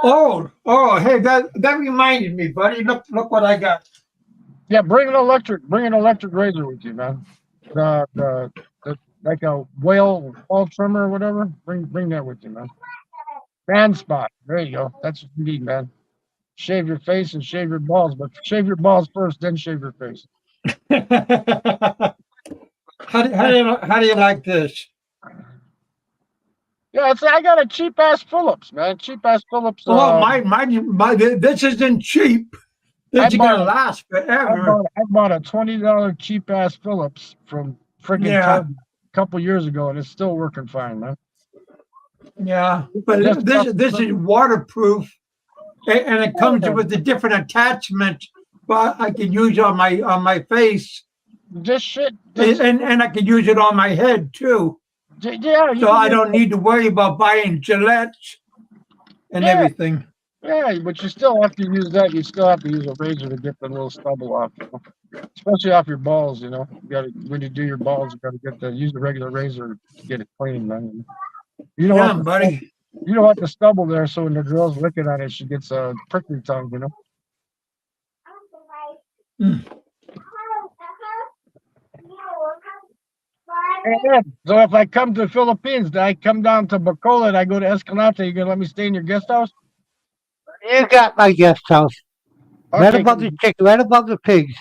Oh, hey, that reminded me, buddy. Look what I got. Yeah, bring an electric razor with you, man. The like a whale trimmer or whatever. Bring that with you, man. Man spot. There you go. That's what you need, man. Shave your face and shave your balls, but shave your balls first, then shave your face. How do you like this? Yeah, I got a cheap ass Phillips, man. Cheap ass Phillips. Oh, this isn't cheap. This is bought gonna last forever. I bought a $20 cheap ass Phillips from friggin' Yeah. Target a couple years ago, and it's still working fine, man. Yeah, but this is waterproof, and it comes with a different attachment. But I can use on my face, Just shit. and I can use it on my head too. Yeah. So I don't need to worry about buying Gillettes and everything. Yeah, but you still have to use that. You still have to use a razor to get the little stubble off, you know? Especially off your balls. You know, you got to when you do your balls, you got to use the regular razor to get it clean, man. You don't Yeah, want buddy. you don't want the stubble there, so when the girl's licking on it, she gets a prickly tongue, you know. And so if I come to the Philippines, do I come down to Bacolod and I go to Escalante, you gonna let me stay in your guest house? You got my guest house. Right Okay, above the chicken, right above the pigs.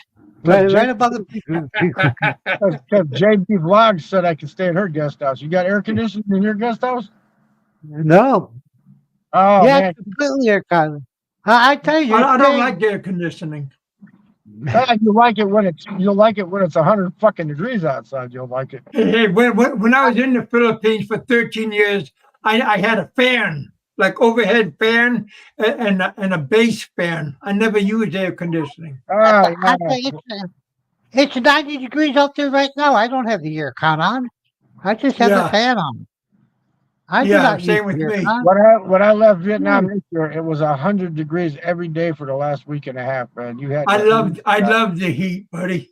Right above the pigs. because JB Vlogs said I could stay at her guest house. You got air conditioning in your guest house? No. Oh Yeah, man, it's completely aircon. I tell you, I don't staying- like air conditioning. you like it when it's 100 fucking degrees outside. You'll like it. Hey, when I was in the Philippines for 13 years, I had a fan, like overhead fan, and a base fan. I never used air conditioning. Ah, I tell you, it's 90 degrees out there right now. I don't have the aircon on. I just have the Yeah. fan on. I do Yeah, not same use with the me. aircon. when I left Vietnam this year, it was 100 degrees every day for the last week and a half, man. You had I love the heat, buddy.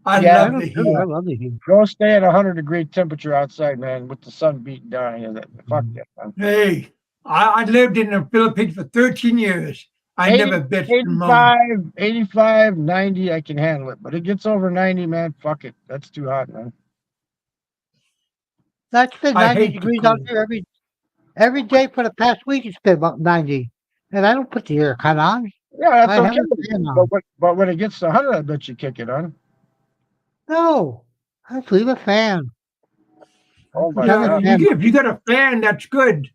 I Yeah, love I the don't do heat. it. I love the heat. go stay at 100-degree temperature outside, man, with the sun beating down here. Fuck that, man. Hey, I lived in the Philippines for 13 years. I never bitched and moaned. 85, 90, I can handle it. But it gets over 90, man, fuck it. That's too hot, man. That's been I 90 hate the degrees out cold. there every day for the past week. It's been about 90. And I don't put the aircon on. Yeah, I that's have okay. the fan on. But when it gets to 100, I bet you kick it on. No. I just leave a fan. Oh, my Yeah, God. yeah. If you got a fan, that's good.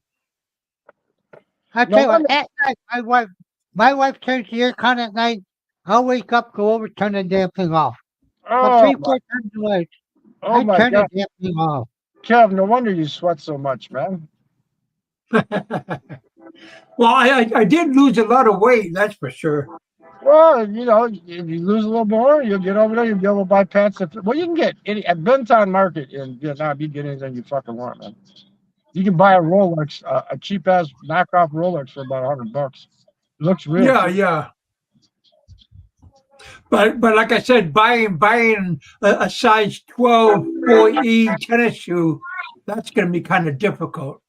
I tell you what, at night, my wife turns the aircon at night. I'll wake up, go over, turn the damn thing off. About Oh, 3-4 times a night. oh I my turn God. the damn thing off. Kev, no wonder you sweat so much, man. Well, I did lose a lot of weight, that's for sure. Well, you know, if you lose a little more, you'll get over there, you'll be able to buy pants. Well, you can get at Benton Market in Vietnam, you can get anything you fucking want, man. You can buy a Rolex, a cheap ass knockoff Rolex for about $100. It looks real. Yeah, cheap. yeah. But like I said, buying a size 12 4E tennis shoe, that's going to be kind of difficult.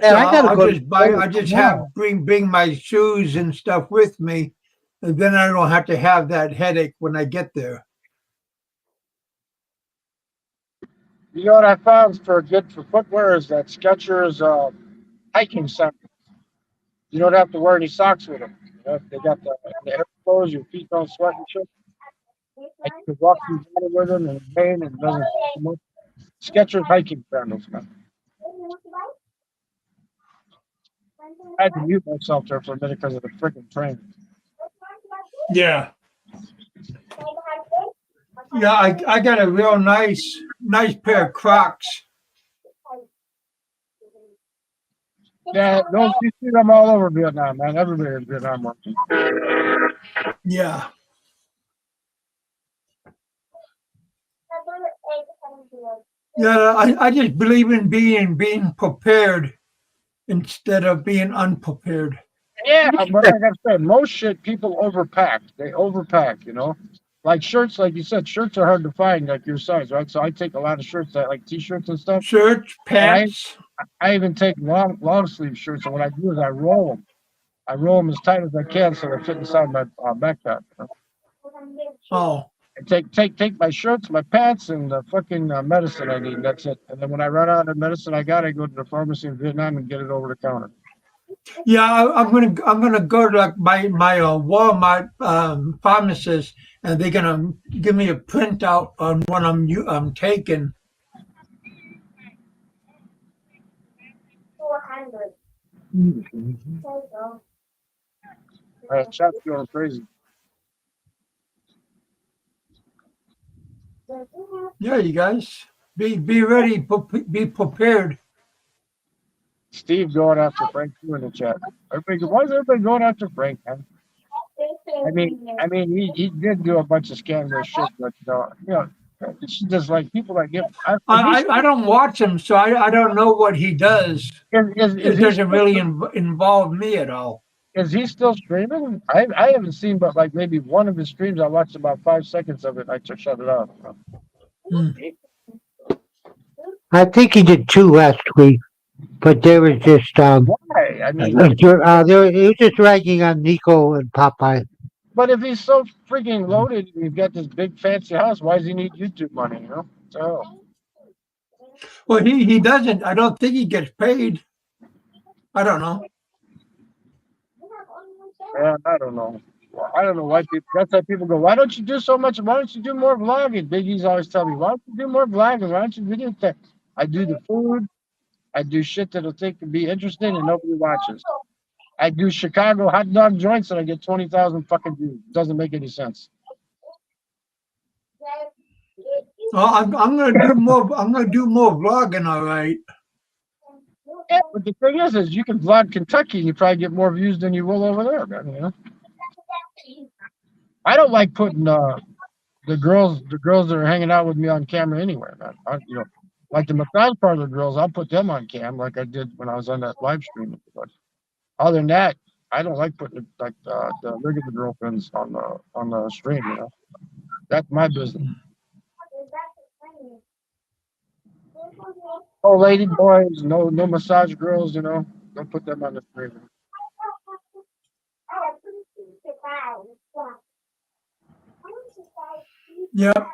Yeah, So I gotta I'll go just buy. I just tomorrow. have bring my shoes and stuff with me, and then I don't have to have that headache when I get there. You know what I found for good for footwear is that Skechers hiking sandals. You don't have to wear any socks with them. You know, they got the air clothes, your feet don't sweat and shit. And you can walk through water with them and rain and it doesn't sweat too much. Skechers hiking sandals, man. I had to mute myself there for a minute because of the freaking train. Yeah. Yeah, I got a real nice pair of Crocs. Yeah, those you see them all over Vietnam, man. Everybody in Vietnam working. Yeah. Yeah, I just believe in being prepared instead of being unprepared. Yeah, but like I said, most shit people overpack. They overpack, you know. Like shirts, like you said, shirts are hard to find like your size, right? So I take a lot of shirts that like t-shirts and stuff. Shirts, And pants. I even take long sleeve shirts. And what I do is I roll them. I roll them as tight as I can so they fit inside my backpack. You know? Oh, I take my shirts, my pants, and the fucking medicine I need. That's it. And then when I run out of medicine I got, I go to the pharmacy in Vietnam and get it over the counter. yeah. I'm gonna go to like my Walmart pharmacist, and they're gonna give me a printout on what I'm taking. Chat's going crazy. Yeah, you guys, be ready. Be prepared. Steve going after Frank too in the chat. Why is everybody going after Frank, man? He did do a bunch of scandalous shit, but it's just like people that get. I don't watch him, so I don't know what he does. Is It he doesn't really involve me at all. is he still streaming? I haven't seen, but like maybe one of his streams. I watched about 5 seconds of it. I just shut it off. Hmm. I think he did two last week, but they were just Why? I mean, he was just ragging on Nico and Popeye. but if he's so freaking loaded, and he's got this big fancy house. Why does he need YouTube money? You know? So Well, he doesn't. I don't think he gets paid. I don't know. yeah, I don't know. Well, I don't know why people. That's why people go. Why don't you do so much? Why don't you do more vlogging? Biggie's always tell me, why don't you do more vlogging? Why don't you video that? I do the food. I do shit that'll think can be interesting and nobody watches. I do Chicago hot dog joints and I get 20,000 fucking views. Doesn't make any sense. Well, I'm gonna do more. I'm gonna do more vlogging. All right. Yeah, but the thing is you can vlog Kentucky and you probably get more views than you will over there, man. You know? I don't like putting the girls that are hanging out with me on camera anywhere, man. Like the massage parlor girls, I'll put them on cam like I did when I was on that live stream. But other than that, I don't like putting like the regular girlfriends on the stream. You know, that's my business. Oh, lady boys, no massage girls. You know, don't put them on the stream. Yep.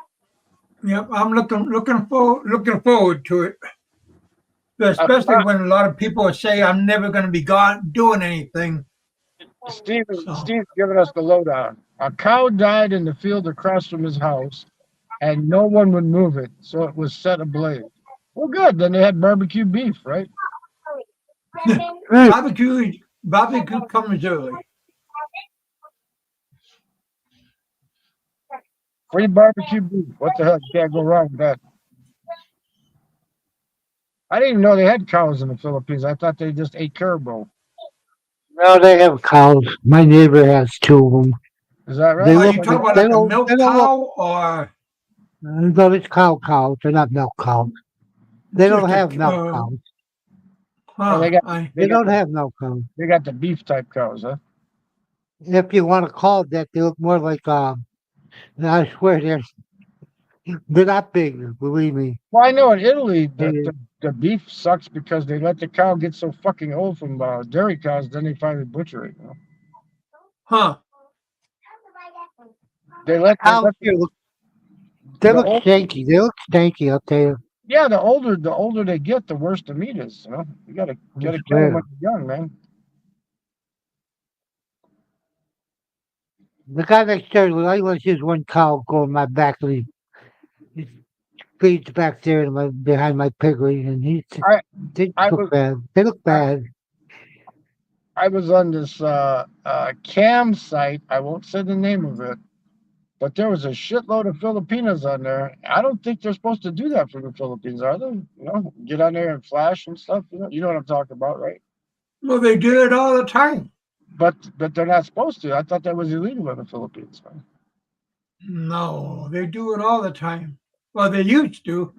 Yep. I'm looking forward to it. Especially when a lot of people say I'm never going to be gone doing anything. Steve's giving us the lowdown. A cow died in the field across from his house, and no one would move it, so it was set ablaze. Well, good. Then they had barbecue beef, right? Barbecue comes early. Free barbecue beef. What the hell? You can't go wrong with that. I didn't even know they had cows in the Philippines. I thought they just ate caribou. No, they have cows. My neighbor has two of them. Is that right? They Are look. you talking about They like a don't. milk They don't look. cow or No, it's cows. They're not milk cows. They don't just have milk a? cows. Oh, Huh, They don't have milk cows. They got the beef type cows, huh? If you want to call it that, they look more like I swear They're not big, believe me. Well, I know in Italy They, the beef sucks because they let the cow get so fucking old from dairy cows, then they finally butcher it. You know? Huh? They cows let here they the look old stanky. They look stanky, I'll tell you. yeah the older they get, the worse the meat is. You know, you I gotta kill them swear. when you're young, man. The guy next door, I let his one cow go in my back, and he feeds back there in behind my piggery, and I they I look was bad. They look I, bad. I was on this cam site. I won't say the name of it, but there was a shitload of Filipinos on there. I don't think they're supposed to do that for the Philippines, are they? You know, get on there and flash and stuff. You know what I'm talking about, right? Well, they do it all the time. But they're not supposed to. I thought that was illegal in the Philippines. No, they do it all the time. Well, they used to.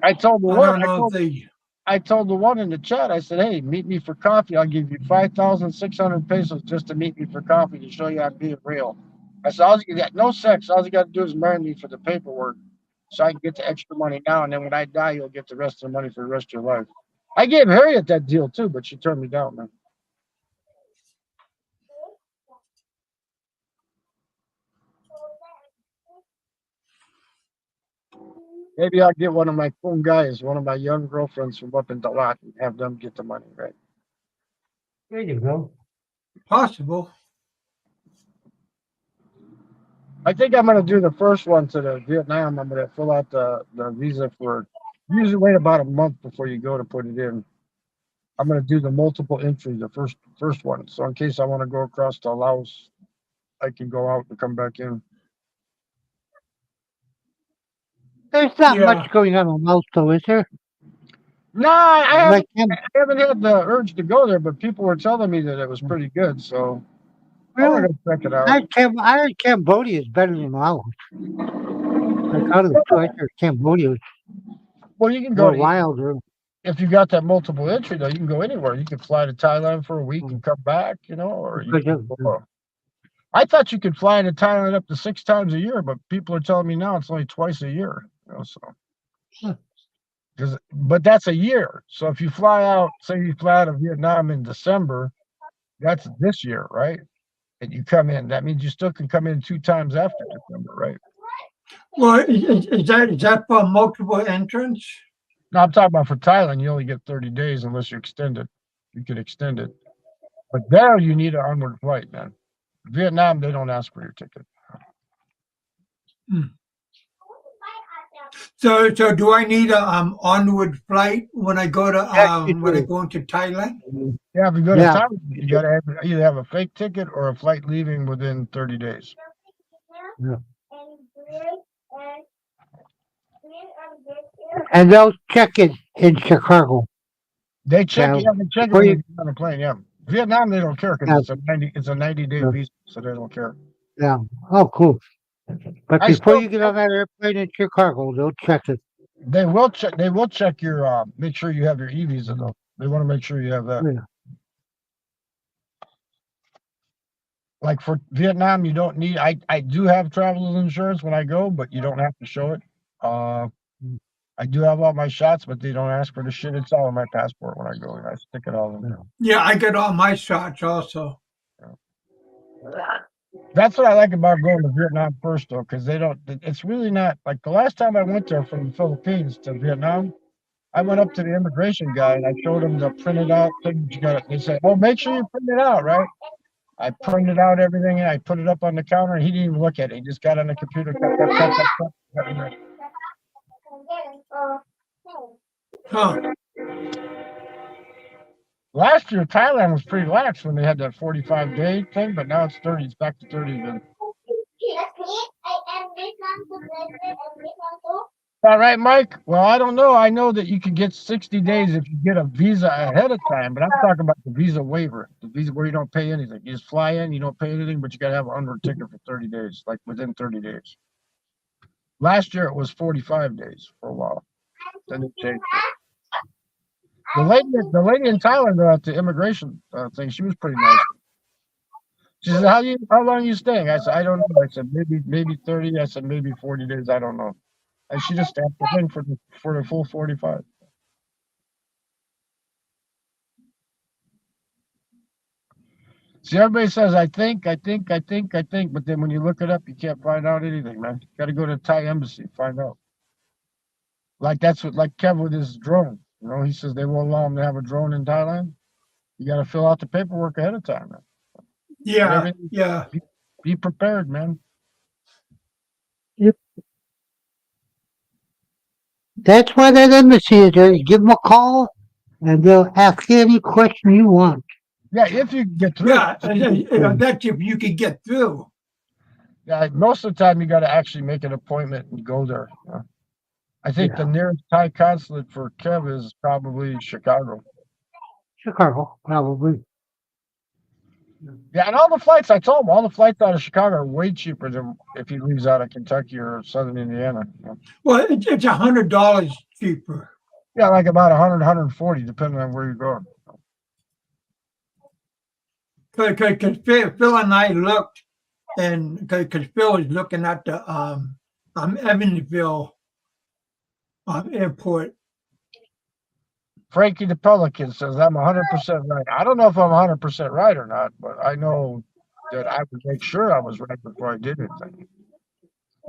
I told the I one. don't know if they. I told the one in the chat. I said, "Hey, meet me for coffee. I'll give you 5,600 pesos just to meet me for coffee to show you I'm being real." I said, "All you got no sex. All you got to do is marry me for the paperwork, so I can get the extra money now. And then when I die, you'll get the rest of the money for the rest of your life." I gave Harriet that deal too, but she turned me down, man. Maybe I'll get one of my cool guys, one of my young girlfriends from up in Dalat, and have them get the money, right? There you go. Possible. I think I'm gonna do the first one to the Vietnam. I'm gonna fill out the visa for. Usually wait about a month before you go to put it in. I'm gonna do the multiple entry, the first one. So in case I want to go across to Laos, I can go out and come back in. There's not Yeah. much going on in Laos, though, is there? No, I Like, haven't had the urge to go there, but people were telling me that it was pretty good. So I'm really? gonna go check it out. I heard Cambodia is better than Laos. Like, out of the two, I heard Cambodia is Well, you can go more to wilder. if you got that multiple entry though. You can go anywhere. You can fly to Thailand for a week and come back, you know, or you Because can go. I thought you could fly into Thailand up to 6 times a year, but people are telling me now it's only twice a year. You know, so but that's a year. So if you fly out, say you fly out of Vietnam in December, that's this year, right? And you come in, that means you still can come in 2 times after December, right? Well, is that for multiple entrants? Now I'm talking about for Thailand, you only get 30 days unless you extend it. You can extend it. But there you need an onward flight, man. Vietnam, they don't ask for your ticket. So do I need a onward flight when I go to Yes, you when I do. go into Thailand? Yeah, if you go to Yeah. Thailand, you got to either have a fake ticket or a flight leaving within 30 days. Yeah. And they'll check it in Chicago. They check, Now, yeah, they check it before when you you, get on a plane. Yeah, Vietnam, they don't care because yeah, it's a 90-day yeah, visa, so they don't care. yeah. Oh, cool. But I before still, you get on that airplane in Chicago, they'll check it. they will check. They will check your. Make sure you have your e visa though. They want to make sure you have that. Yeah. Like for Vietnam, you don't need. I do have travel insurance when I go, but you don't have to show it. I do have all my shots, but they don't ask for the shit. It's all in my passport when I go, and I stick it all in. Yeah, I get all my shots also. That's what I like about going to Vietnam first, though, because they don't. It's really not like the last time I went there from the Philippines to Vietnam. I went up to the immigration guy and I showed him the printed out thing. You got. They said, "Oh, make sure you print it out, right?" I printed out everything and I put it up on the counter. And he didn't even look at it. He just got on the computer. Huh. Last year, Thailand was pretty lax when they had that 45-day thing, but now it's 30. It's back to 30 again. All right, Mike. Well, I don't know. I know that you can get 60 days if you get a visa ahead of time, but I'm talking about the visa waiver, the visa where you don't pay anything. You just fly in, you don't pay anything, but you got to have an onward ticket for 30 days, like within 30 days. Last year, it was 45 days for a while. Then it changed. The lady in Thailand at the immigration thing, she was pretty nice. She said, how long are you staying? I said, I don't know. I said, maybe 30. I said, maybe 40 days. I don't know. and she just stamped the thing for the full 45. See, everybody says, I think, but then when you look it up, you can't find out anything, man. You got to go to the Thai embassy, find out. Like that's what, like Kev with his drone. You know, he says they won't allow him to have a drone in Thailand. You got to fill out the paperwork ahead of time, man. Yeah, yeah. Be prepared, man. Yep. That's why that embassy is there. You give them a call, and they'll ask you any question you want. Yeah, if you can get through. Yeah, that's if you could get through. Yeah, most of the time you got to actually make an appointment and go there. I think the nearest Thai consulate for Kev is probably Chicago. Chicago, probably. Yeah, and all the flights, I told him, all the flights out of Chicago are way cheaper than if he leaves out of Kentucky or Southern Indiana. Well, it's $100 cheaper. Yeah, like about 100, 140, depending on where you're going. Because Phil and I looked, and because Phil is looking at the Evansville airport. Frankie the Pelican says, I'm 100% right. I don't know if I'm 100% right or not, but I know that I would make sure I was right before I did anything.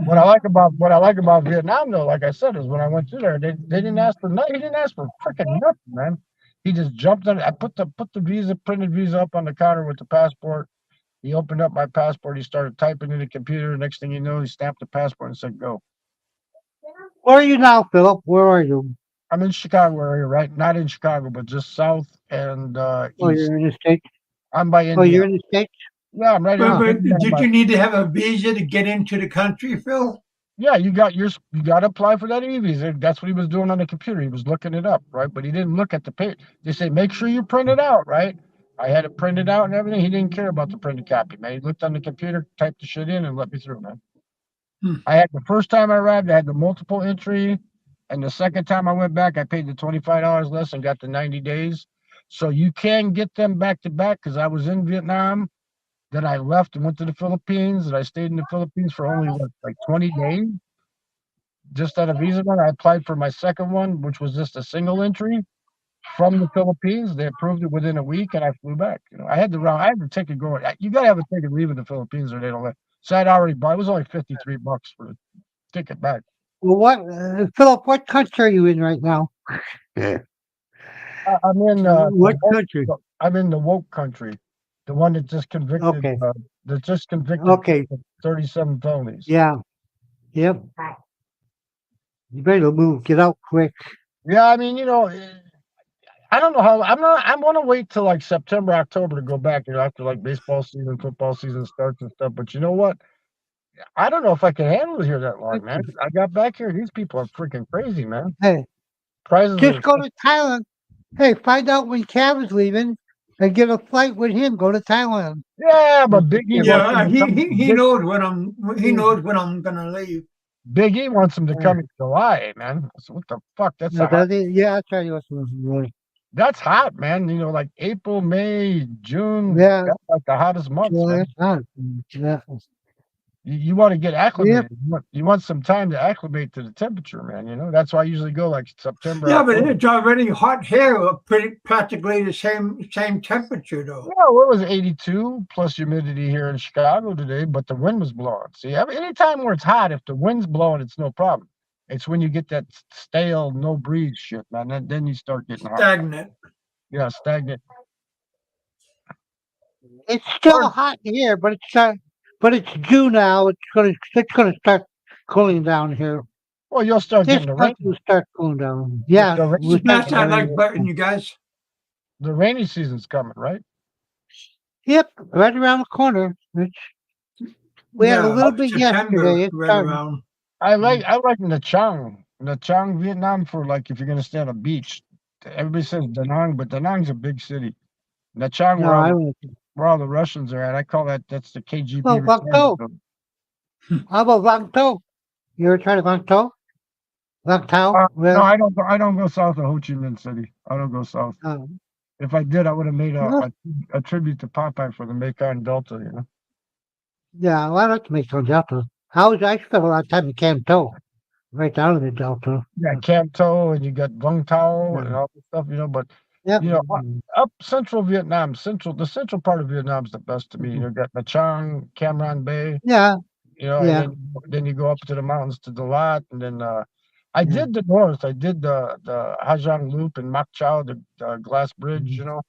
What I like about Vietnam, though, like I said, is when I went through there, they didn't ask for nothing. He didn't ask for freaking nothing, man. He just jumped on. I put the printed visa up on the counter with the passport. He opened up my passport. He started typing in the computer. Next thing you know, he stamped the passport and said, "Go." Where are you now, Philip? Where are you? I'm in Chicago area, right? Not in Chicago, but just south and Oh, east. you're in the States? I'm by Oh, you're Indiana. in the States? Yeah, I'm right in. But did you need to have a visa to get into the country, Phil? Yeah, you got to apply for that e-visa. That's what he was doing on the computer. He was looking it up, right? But he didn't look at the page. They say make sure you print it out, right? I had it printed out and everything. He didn't care about the printed copy, man. He looked on the computer, typed the shit in, and let me through, man. I had the first time I arrived, I had the multiple entry, and the second time I went back, I paid the $25 less and got the 90 days. So you can get them back to back because I was in Vietnam. Then I left and went to the Philippines, and I stayed in the Philippines for only like 20 days. Just out of visa one, I applied for my second one, which was just a single entry from the Philippines. They approved it within a week, and I flew back. You know, I had the ticket going. You got to have a ticket leaving the Philippines, or they don't let. So I'd already bought. It was only $53 for the ticket back. Well, Philip, what country are you in right now? I'm in what country? I'm in the woke country, the one that just convicted. Okay. That just convicted. Okay. 37 felonies. Yeah. Yep. You better move. Get out quick. Yeah, I mean, I don't know how. I want to wait till like September, October to go back. After like baseball season, football season starts and stuff. But you know what? I don't know if I can handle it here that long, man. I got back here. These people are freaking crazy, man. Hey, Prizes just go to Thailand. Hey, find out when Cav is leaving and get a flight with him. Go to Thailand. Yeah, but Big E. Yeah, he knows when I'm gonna leave. Big E wants him to come in July, man. So what the fuck? That's I'll tell you what's That's hot, man. Like April, May, June. Yeah. That's like the hottest months, man. Yeah. You want to get acclimated. You want some time to acclimate to the temperature, man. That's why I usually go like September. Yeah, but it's already hot here, practically the same temperature, though. Yeah, well, it was 82 plus humidity here in Chicago today, but the wind was blowing. See, anytime where it's hot, if the wind's blowing, it's no problem. It's when you get that stale, no breeze shit, man. Then you start getting hot. Stagnant. Yeah, stagnant. It's still hot here, but it's June now. It's gonna start cooling down here. Well, you'll start getting the rain. Will start cooling down. Yeah, That's not like button, you guys. The rainy season's coming, right? Yep, right around the corner. We had a little bit yesterday. Right around. I like Nha Trang, Vietnam, for like if you're gonna stay on a beach. Everybody says Da Nang, but Da Nang's a big city. Nha Trang, where all the Russians are at. I call that's the KGB. Oh, Vang To. How about Vang To? You ever tried Vang To? Vang To? No, I don't go south of Ho Chi Minh City. I don't go south. If I did, I would have made a tribute to Popeye for the Mekong Delta. Yeah, well, I like to Mekong Delta. I spent a lot of time in Can To. right down in the Delta. You got Canto and you got Vung Tau Yeah. and all this stuff, but Yep. up central Vietnam, the central part of Vietnam is the best to me. You got Nha Trang, Cam Ranh Bay, Yeah. and Yeah. then you go up to the mountains to Dalat, and then I Yeah. did the north. I did the Ha Giang Loop in Mak Chau, the glass bridge, the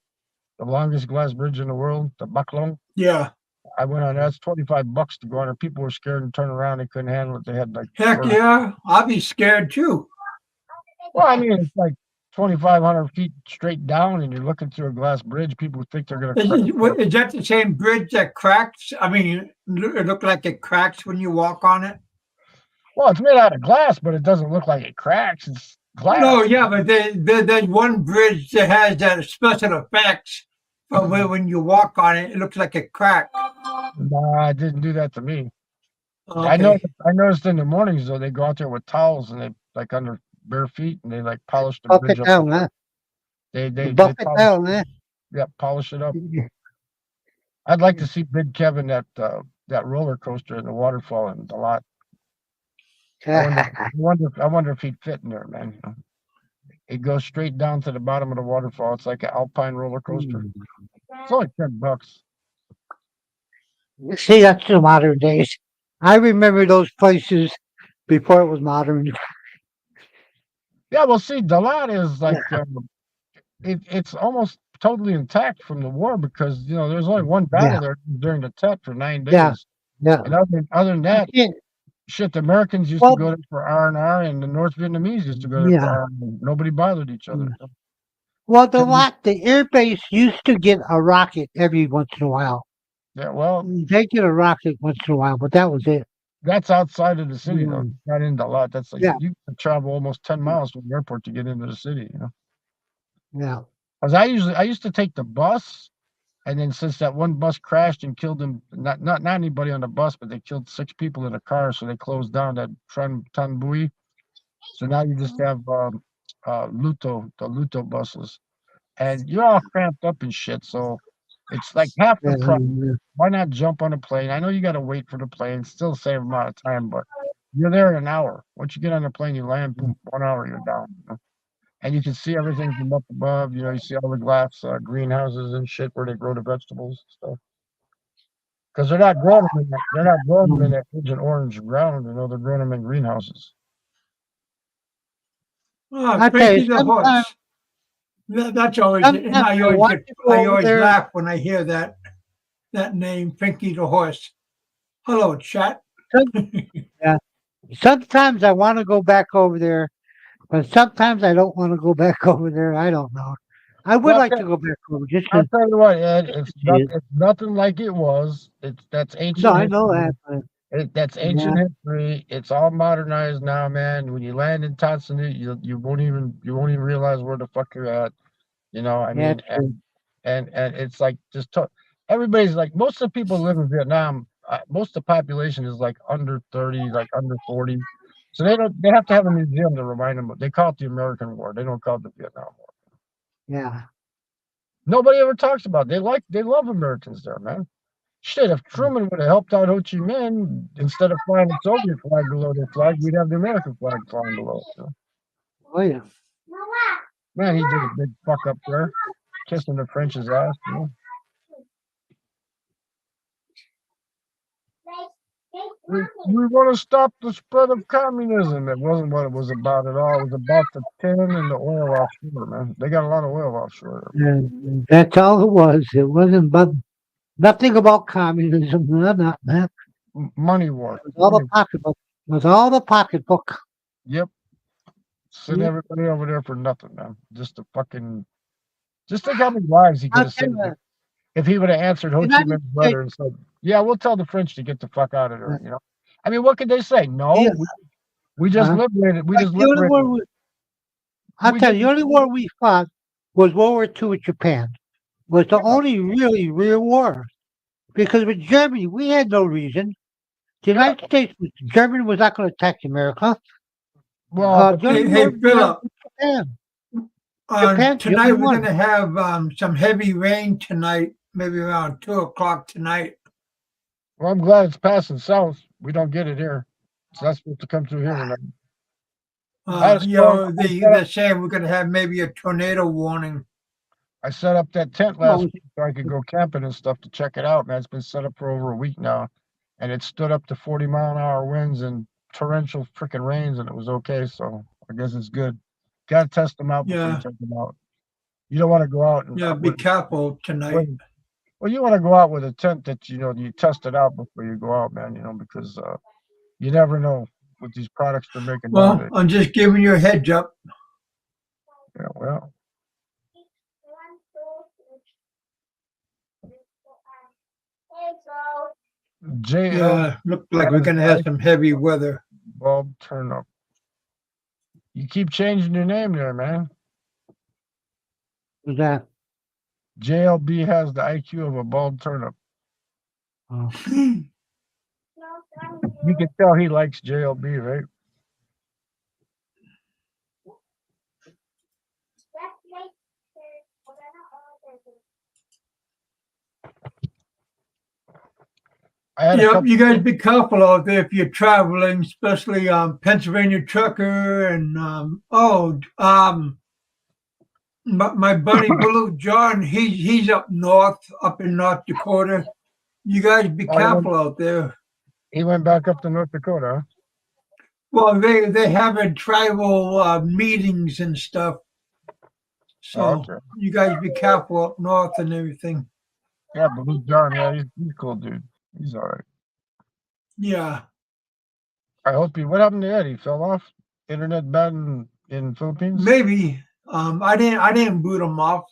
longest glass bridge in the world, the Bac Long. Yeah. I went on. That's $25 to go on. And people were scared and turn around. They couldn't handle it. They had like Heck yeah. I'll be scared too. Well, I mean, it's like 2,500 feet straight down, and you're looking through a glass bridge. People think they're going to. Is that the same bridge that cracks? I mean, it looked like it cracks when you walk on it. Well, it's made out of glass, but it doesn't look like it cracks. It's glass. No, yeah, but there's one bridge that has that special effects. But when you walk on it, it looks like it cracked. Nah, it didn't do that to me. Okay. I noticed in the mornings though they go out there with towels and they like under bare feet and they like polish the Buff bridge it up. down, huh? They Buff it down, huh? Yeah, polish it up. I'd like to see Big Kevin that roller coaster in the waterfall in Dalat. I wonder if he'd fit in there, man. It goes straight down to the bottom of the waterfall. It's like an alpine roller coaster. It's only $10. See, that's the modern days. I remember those places before it was modern. Yeah, well, see, Dalat is like it's almost totally intact from the war because there's only one battle there during the Tet for 9 days. Yeah. Yeah. And other than that, shit, the Americans used to go there for R&R, and the North Vietnamese used to go there for R&R. Nobody bothered each other. Well, the air base used to get a rocket every once in a while. Yeah, well, they get a rocket once in a while, but that was it. That's outside of the city, though. Not in Dalat. That's like you can travel almost 10 miles from the airport to get into the city. Yeah. Because I used to take the bus, and then since that one bus crashed and killed them, not anybody on the bus, but they killed 6 people in a car, so they closed down that Tan Bui. So now you just have the Luto buses, and you're all cramped up and shit. So it's like half the price. Why not jump on a plane? I know you got to wait for the plane, still the same amount of time, but you're there in an hour. Once you get on the plane, you land, boom, 1 hour, you're down. And you can see everything from up above. You see all the glass greenhouses and shit where they grow the vegetables and stuff. Because they're not growing them in that Agent Orange ground. They're growing them in greenhouses. Oh, Pinky the horse. That's always. I always laugh when I hear that name, Pinky the horse. Hello, chat. Yeah. Sometimes I want to go back over there, but sometimes I don't want to go back over there. I don't know. I would like to go back over. I'll tell you what, Ed. It's nothing like it was. That's ancient. No, I know that. That's ancient history. It's all modernized now, man. When you land in Tanzania, you won't even realize where the fuck you're at. I mean, and it's like everybody's like most of the people who live in Vietnam. Most of the population is like under 30, like under 40. So they have to have a museum to remind them. They call it the American War. They don't call it the Vietnam War. Yeah. Nobody ever talks about it. They love Americans there, man. Shit, if Truman would have helped out Ho Chi Minh, instead of flying the Soviet flag below their flag, we'd have the American flag flying below. Oh, yeah. Man, he did a big fuck up there, kissing the French's ass. We want to stop the spread of communism. It wasn't what it was about at all. It was about the tin and the oil offshore, man. They got a lot of oil offshore. Yeah, that's all it was. It wasn't about nothing about communism. Not that. Money war. It was all the pocketbook. It was all the pocketbook. Yep. Send everybody over there for nothing, man. Just think how many lives he could have saved if he would have answered Ho Chi Minh's letter and said, "Yeah, we'll tell the French to get the fuck out of there." I mean, what could they say? No, we just liberated. We just liberated. I'll tell you, the only war we fought was World War II with Japan. Was the only really real war, because with Germany we had no reason. The United States, Germany was not going to attack America. Well, hey Philip. Tonight we're going to have some heavy rain tonight, maybe around 2:00 tonight. Well, I'm glad it's passing south. We don't get it here. So that's supposed to come through here tonight. I had a You storm. know, they're saying we're going to have maybe a tornado warning. I set up that tent last week so I could go camping and stuff to check it out, man. It's been set up for over a week now, and it stood up to 40-mile-an-hour winds and torrential freaking rains, and it was okay. So I guess it's good. Got to test them out before you Yeah. take them out. You don't want to go out and Yeah, be careful tonight. well, you want to go out with a tent that you test it out before you go out, man. Because you never know with these products they're making Well, nowadays. I'm just giving you a heads up. Yeah, well. JL Yeah, look like we're going to have some heavy weather. bulb turnip. You keep changing your name there, man. Who's that? JLB has the IQ of a bulb turnip. Oh. You can tell he likes JLB, right? Yep, you guys be careful out there if you're traveling, especially Pennsylvania trucker and my buddy Blue John, he's up north, up in North Dakota. You guys be careful out there. He went back up to North Dakota, huh? Well, they having tribal meetings and stuff. So you guys be careful up north and everything. Yeah, Blue John, yeah, he's a cool dude. He's all right. Yeah. I hope what happened to Ed? He fell off? Internet bad in Philippines? Maybe. I didn't boot him off.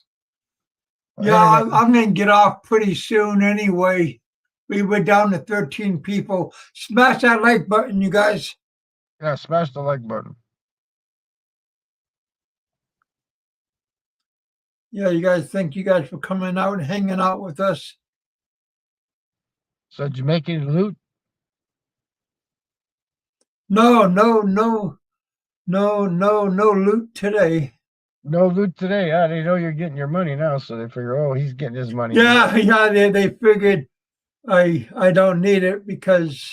Yeah, I'm gonna get off pretty soon anyway. We were down to 13 people. Smash that like button, you guys. Yeah, smash the like button. Yeah, you guys, thank you guys for coming out and hanging out with us. So did you make any loot? No loot today. No loot today. Yeah, they know you're getting your money now, so they figure, oh, he's getting his money. Yeah, they figured I don't need it because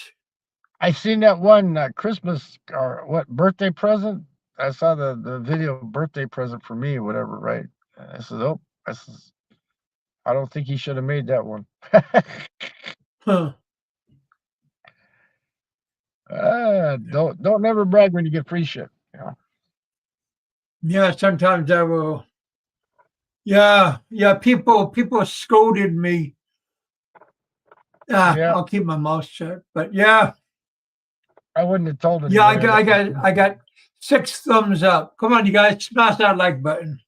I seen that one Christmas or what birthday present. I saw the video birthday present for me, whatever, right? I said, I don't think he should have made that one. huh. Don't never brag when you get free shit. Yeah, sometimes I will. Yeah, people scolded me. Yeah. I'll keep my mouth shut. But yeah. I wouldn't have told him. Yeah, I got 6 thumbs up. Come on, you guys, smash that like button.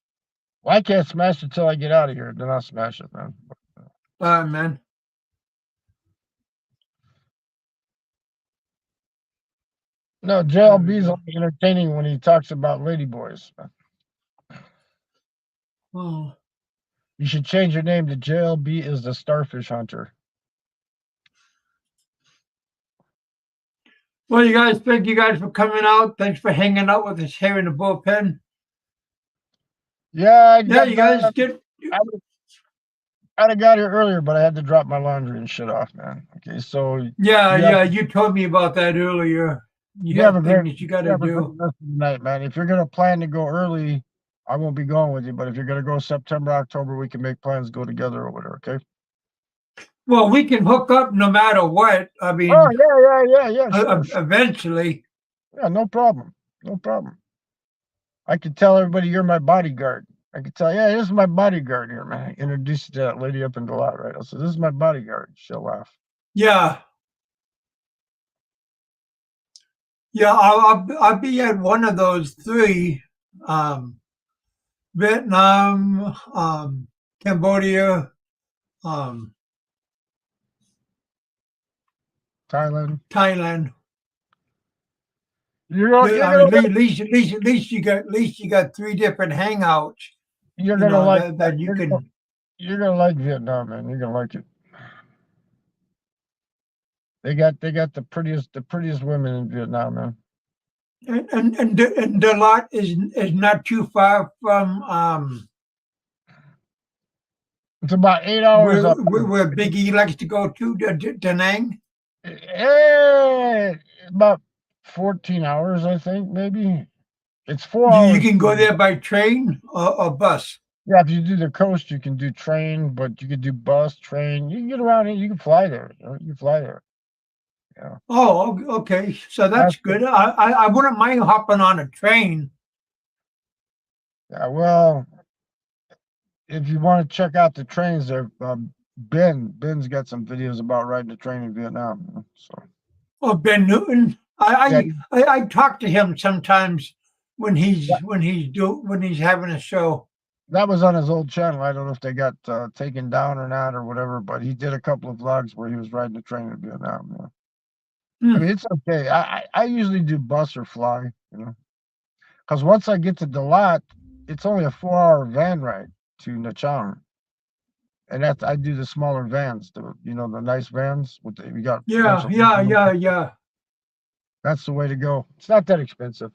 Well, I can't smash it till I get out of here. Then I'll smash it, man. All right, man. No, JLB's only entertaining when he talks about ladyboys. Oh. You should change your name to JLB is the Starfish Hunter. Well, you guys, thank you guys for coming out. Thanks for hanging out with us here in the bullpen. Yeah, you guys get. I'd have got here earlier, but I had to drop my laundry and shit off, man. Okay, so yeah, you told me about that earlier. You have things you got to do. Rest of the night, man. If you're gonna plan to go early, I won't be going with you. But if you're gonna go September, October, we can make plans, go together or whatever. Okay. Well, we can hook up no matter what. I mean, yeah. Sure. Eventually. Yeah, no problem. No problem. I could tell everybody you're my bodyguard. I could tell, yeah, this is my bodyguard here, man. I introduced you to that lady up in the lot, right? I said, this is my bodyguard. She'll laugh. Yeah. Yeah, I'll be at one of those 3. Vietnam, Cambodia, Thailand. At least you got 3 different hangouts. You're gonna like that. You're gonna like Vietnam, man. You're gonna like it. They got the prettiest women in Vietnam, man. And the lot is not too far from it's about 8 hours up where Big E likes to go to Da Nang. About 14 hours, I think, maybe. It's 4 You hours. can go there by train or bus. Yeah, if you do the coast, you can do train, but you can do bus, train. You can get around it. You can fly there. You can fly there. Yeah. Oh, okay. So that's good. I wouldn't mind hopping on a train. Yeah. Well, if you want to check out the trains, there, Ben's got some videos about riding the train in Vietnam. So. Oh, Ben Newton. Yeah. I talk to him sometimes when he's having a show. That was on his old channel. I don't know if they got taken down or not or whatever, but he did a couple of vlogs where he was riding the train in Vietnam. Yeah. I mean, it's okay. I usually do bus or fly, because once I get to Dalat, it's only a 4-hour van ride to Nha Trang, and I do the smaller vans, the nice vans with we got. Yeah. That's the way to go. It's not that expensive,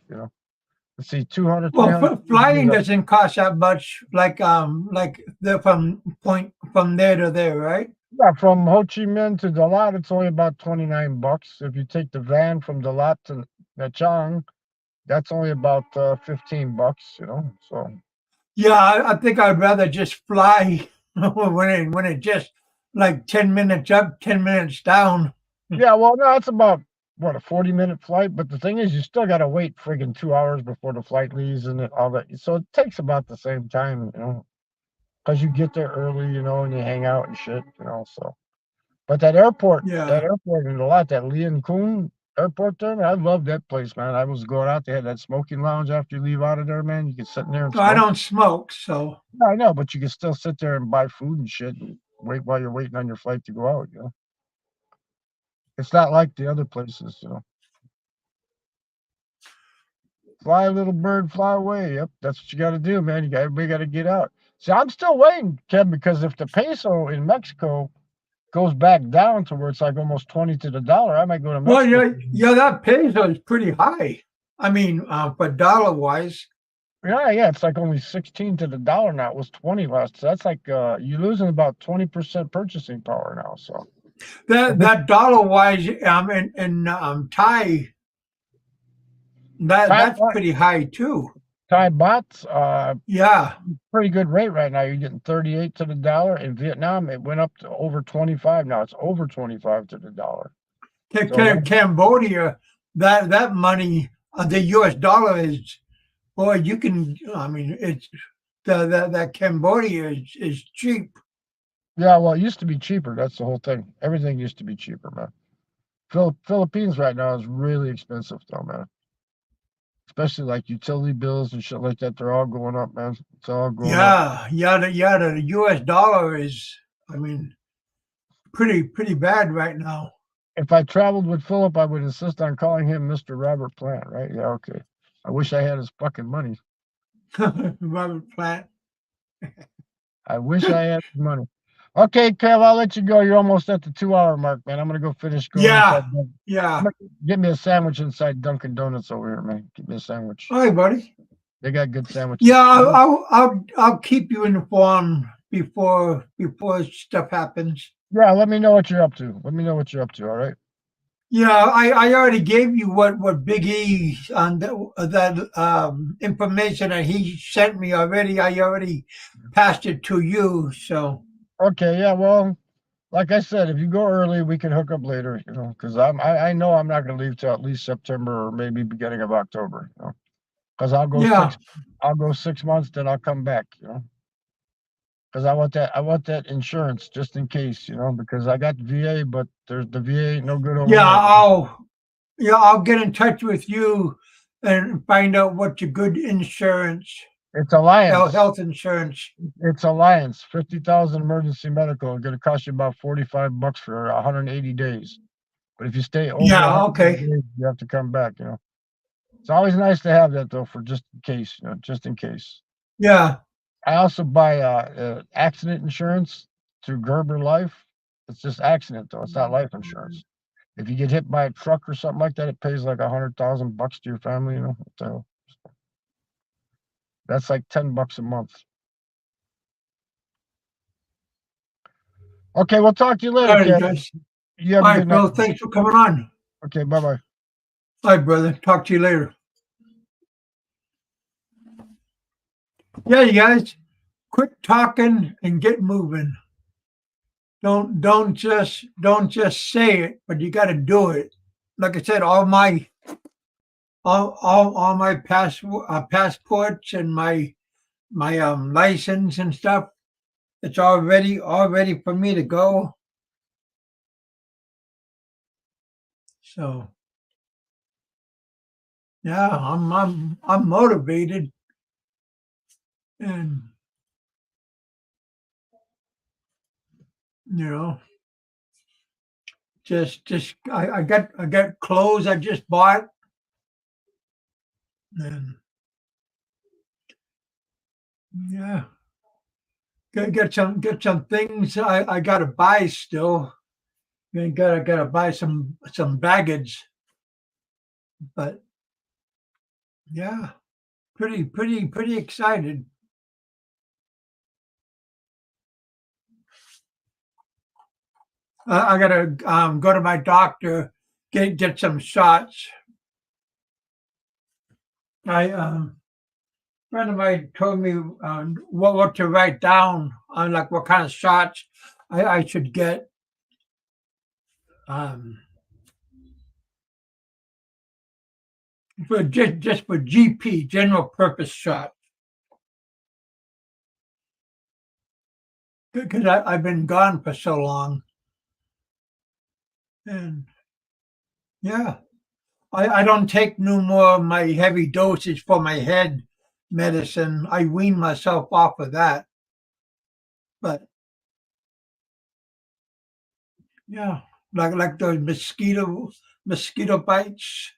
Let's see, 200. Well, flying doesn't cost that much, like from there to there, right? Yeah, from Ho Chi Minh to Dalat, it's only about $29. If you take the van from Dalat to Nha Trang, that's only about $15, So Yeah, I think I'd rather just fly when it just like 10 minutes up, 10 minutes down. yeah, well, no, it's about what, a 40-minute flight, but the thing is, you still got to wait friggin' 2 hours before the flight leaves and all that. So it takes about the same time, because you get there early, and you hang out and shit, So, but that airport in Dalat, that Lian Khun airport there, man, I love that place, man. I was going out there, had that smoking lounge after you leave out of there, man. You can sit in there and smoke. I don't smoke, so. No, I know, but you can still sit there and buy food and shit and wait while you're waiting on your flight to go out, It's not like the other places, Fly, little bird, fly away. Yep, that's what you got to do, man. Everybody got to get out. See, I'm still waiting, Kevin, because if the peso in Mexico goes back down to where it's like almost 20 to the dollar, I might go to Mexico. Well, yeah, that peso is pretty high. I mean, for dollar wise. Yeah, it's like only 16 to the dollar now. It was 20 last. So that's like you're losing about 20% purchasing power now. So that dollar wise, in Thai, that's pretty high too. Thai bahts, yeah, pretty good rate right now. You're getting 38 to the dollar. In Vietnam, it went up to over 25. Now it's over 25 to the dollar. Cambodia, that money, the U.S. dollar is, boy, you can. I mean, it's that Cambodia is cheap. Yeah, well, it used to be cheaper. That's the whole thing. Everything used to be cheaper, man. Philippines right now is really expensive, though, man. Especially like utility bills and shit like that. They're all going up, man. It's all going up. Yeah. The U.S. dollar is, I mean, pretty bad right now. If I traveled with Philip, I would insist on calling him Mr. Robert Plant, right? Yeah, okay. I wish I had his fucking money. Robert Plant. I wish I had his money. Okay, Kev, I'll let you go. You're almost at the 2-hour mark, man. I'm gonna go finish going. Yeah. Get me a sandwich inside Dunkin' Donuts over here, man. Get me a sandwich. All right, buddy. They got good sandwiches. Yeah, I'll keep you informed before stuff happens. Yeah, let me know what you're up to. All right. Yeah, I already gave you what Big E on that information that he sent me already. I already passed it to you. So okay, yeah. Well, like I said, if you go early, we can hook up later. Because I know I'm not going to leave till at least September or maybe beginning of October. Because I'll go 6 months, then I'll come back. Because I want that insurance just in case, because I got the VA, but the VA ain't no good over there. I'll get in touch with you and find out what's a good insurance. It's Alliance. Health insurance. It's Alliance. 50,000 emergency medical. It's going to cost you about $45 for 180 days. But if you stay over, days, you have to come back. It's always nice to have that though, for just in case. Just in case. Yeah. I also buy accident insurance through Gerber Life. It's just accident though. It's not life insurance. If you get hit by a truck or something like that, it pays like $100,000 to your family. So that's like $10 a month. Okay, we'll talk to you later. All right, guys. All right, Bill. Thanks for coming on. Okay, bye-bye. All right, brother. Talk to you later. Yeah, you guys, quit talking and get moving. Don't just say it, but you got to do it. Like I said, all my passports and my license and stuff, it's all ready for me to go. So yeah, I'm motivated, and you know, just I got clothes I just bought, and yeah, get some things I gotta buy still. Gotta buy some baggage, but yeah, pretty excited. I gotta go to my doctor, get some shots. I friend of mine told me what to write down on like what kind of shots I should get. Um, for just for GP general purpose shot because I've been gone for so long, and yeah, I don't take no more of my heavy dosage for my head medicine. I wean myself off of that, but yeah, like those mosquito bites,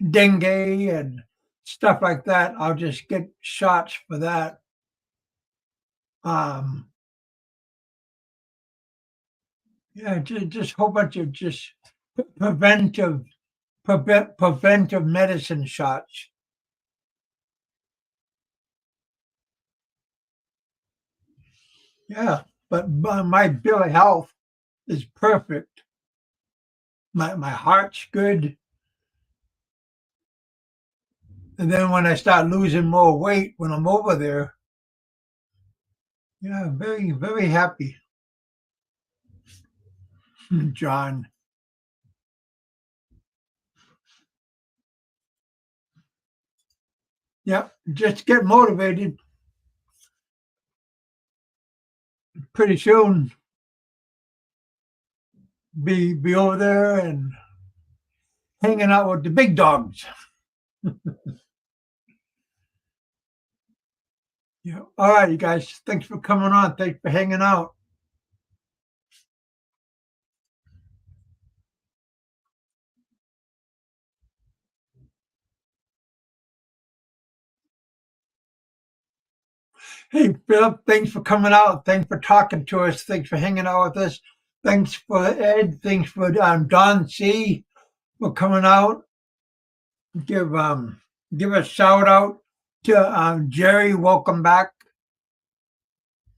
dengue, and stuff like that. I'll just get shots for that. Um, yeah, just a whole bunch of just preventive preventive medicine shots. Yeah, but my bill of health is perfect. My heart's good, and then when I start losing more weight when I'm over there, yeah, very happy, John. Yeah, just get motivated. Pretty soon, be over there and hanging out with the big dogs. Yeah. All right, you guys. Thanks for coming on. Thanks for hanging out. Hey, Philip, thanks for coming out. Thanks for talking to us. Thanks for hanging out with us. Thanks for Ed. Thanks for Don C for coming out. Give give a shout out to Jerry. Welcome back.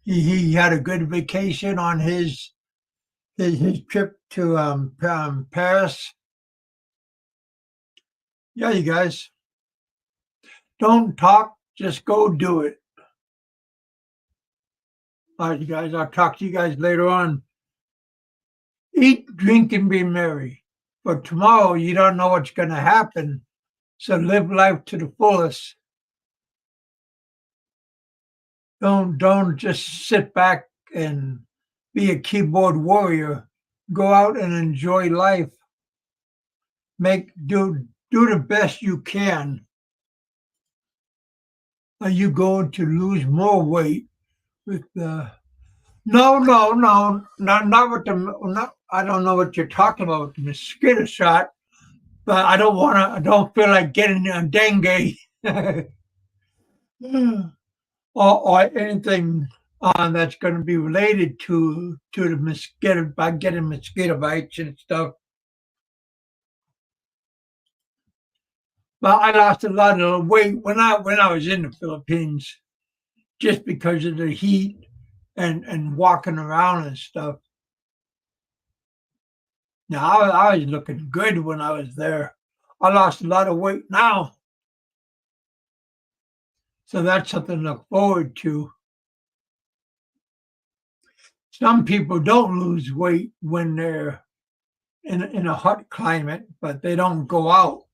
He had a good vacation on his trip to Paris. Yeah, you guys. Don't talk, just go do it. All right, you guys. I'll talk to you guys later on. Eat, drink, and be merry. But tomorrow you don't know what's going to happen. So live life to the fullest. Don't just sit back and be a keyboard warrior. Go out and enjoy life. Do the best you can. Are you going to lose more weight with the not with the not I don't know what you're talking about with the mosquito shot, but I don't feel like getting a dengue or anything that's going to be related to the mosquito by getting mosquito bites and stuff. Well, I lost a lot of weight when I was in the Philippines just because of the heat and walking around and stuff. Now I was looking good when I was there. I lost a lot of weight now. So that's something to look forward to. Some people don't lose weight when they're in a hot climate, but they don't go out.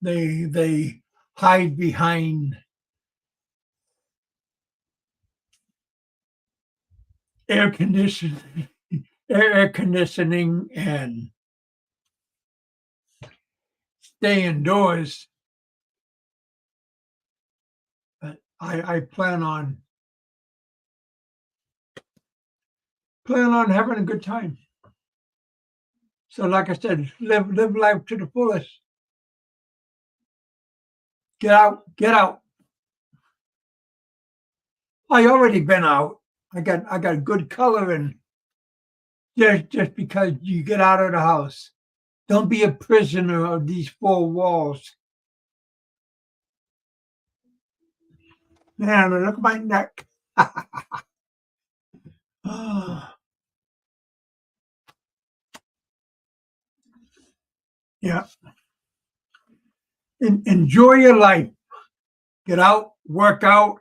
They hide behind air conditioning, air conditioning, and stay indoors. But I plan on having a good time. So, like I said, live life to the fullest. Get out. I already been out. I got good color, and just because you get out of the house, don't be a prisoner of these four walls. Man, look at my neck. Yeah. Enjoy your life. Get out, work out.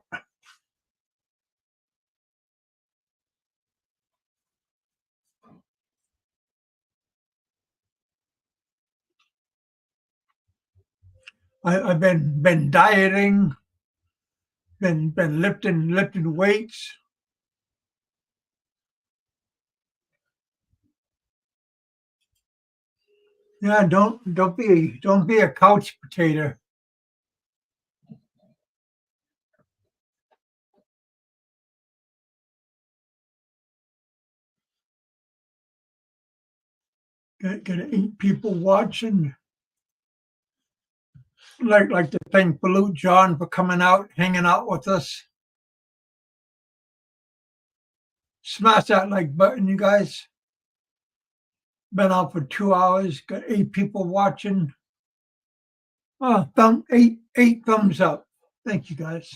I've been dieting, been lifting weights. Yeah, don't be a couch potato. Get 8 people watching. Like to thank Balut John for coming out, hanging out with us. Smash that like button, you guys. Been out for 2 hours. Got 8 people watching. Oh, eight thumbs up. Thank you, guys.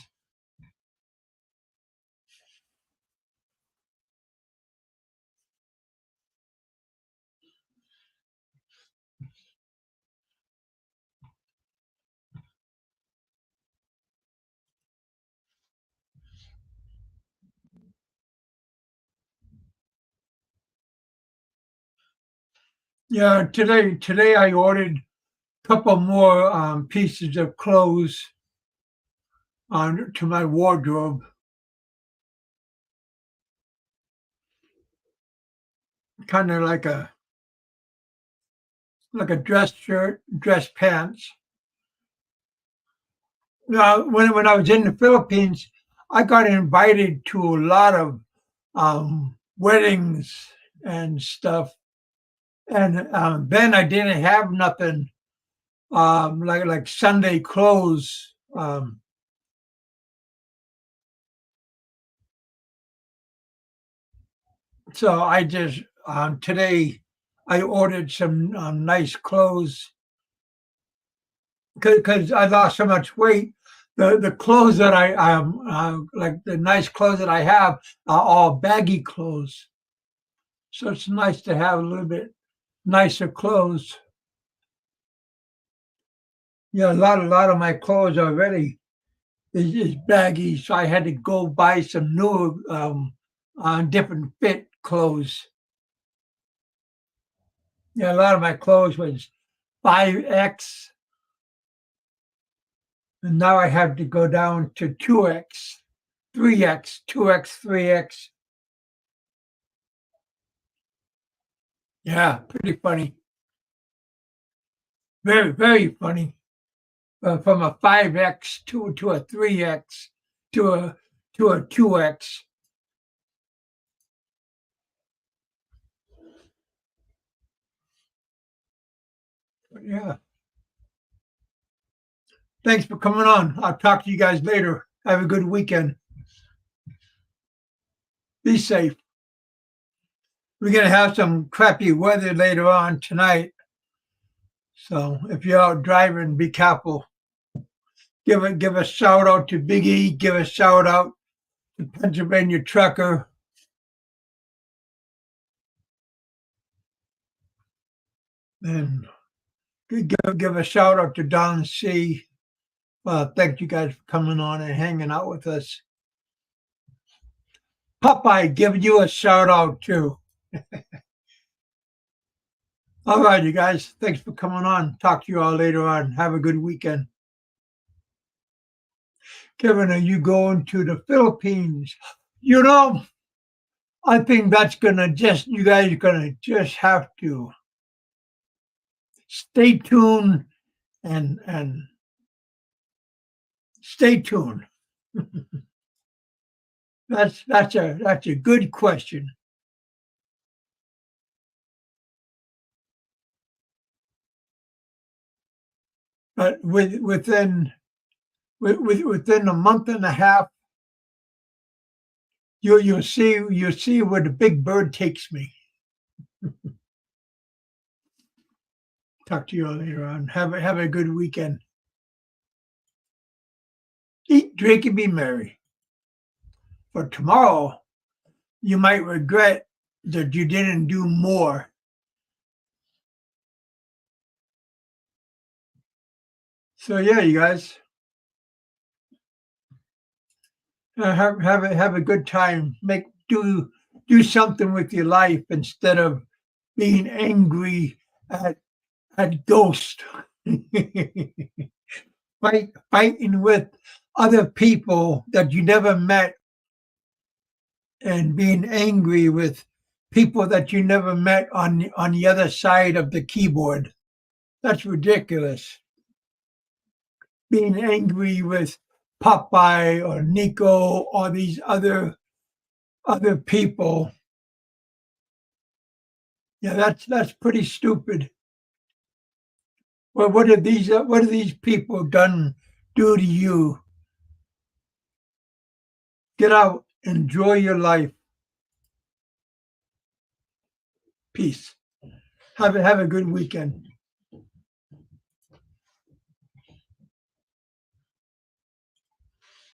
Yeah, today I ordered a couple more pieces of clothes to my wardrobe. Kind of like a dress shirt, dress pants. Now, when I was in the Philippines, I got invited to a lot of weddings and stuff, and then I didn't have nothing like Sunday clothes. So I just today I ordered some nice clothes because I lost so much weight. The clothes that I like the nice clothes that I have are all baggy clothes. So it's nice to have a little bit nicer clothes. Yeah, a lot of my clothes already is baggy, so I had to go buy some new different fit clothes. Yeah, a lot of my clothes was 5X, and now I have to go down to 2X, 3X, 2X, 3X. Yeah, pretty funny. Very, very funny. From a 5X to a 3X to a 2X. But yeah. Thanks for coming on. I'll talk to you guys later. Have a good weekend. Be safe. We're going to have some crappy weather later on tonight. So if you're out driving, be careful. Give a shout out to Big E. Give a shout out to Pennsylvania Trucker. And give a shout out to Don C. Well, thank you guys for coming on and hanging out with us. Popeye, give you a shout out too. All right, you guys. Thanks for coming on. Talk to you all later on. Have a good weekend. Kevin, are you going to the Philippines? You know, I think that's gonna you guys are gonna just have to stay tuned and stay tuned. That's a good question. But within a month and a half, you'll see where the big bird takes me. Talk to you all later on. Have a good weekend. Eat, drink, and be merry. For tomorrow, you might regret that you didn't do more. So yeah, you guys, have a good time. Do something with your life instead of being angry at ghosts. Fighting with other people that you never met and being angry with people that you never met on the other side of the keyboard. That's ridiculous. Being angry with Popeye or Nico or these other people. Yeah, that's pretty stupid. Well, what have these people do to you? Get out, enjoy your life. Peace. Have a good weekend.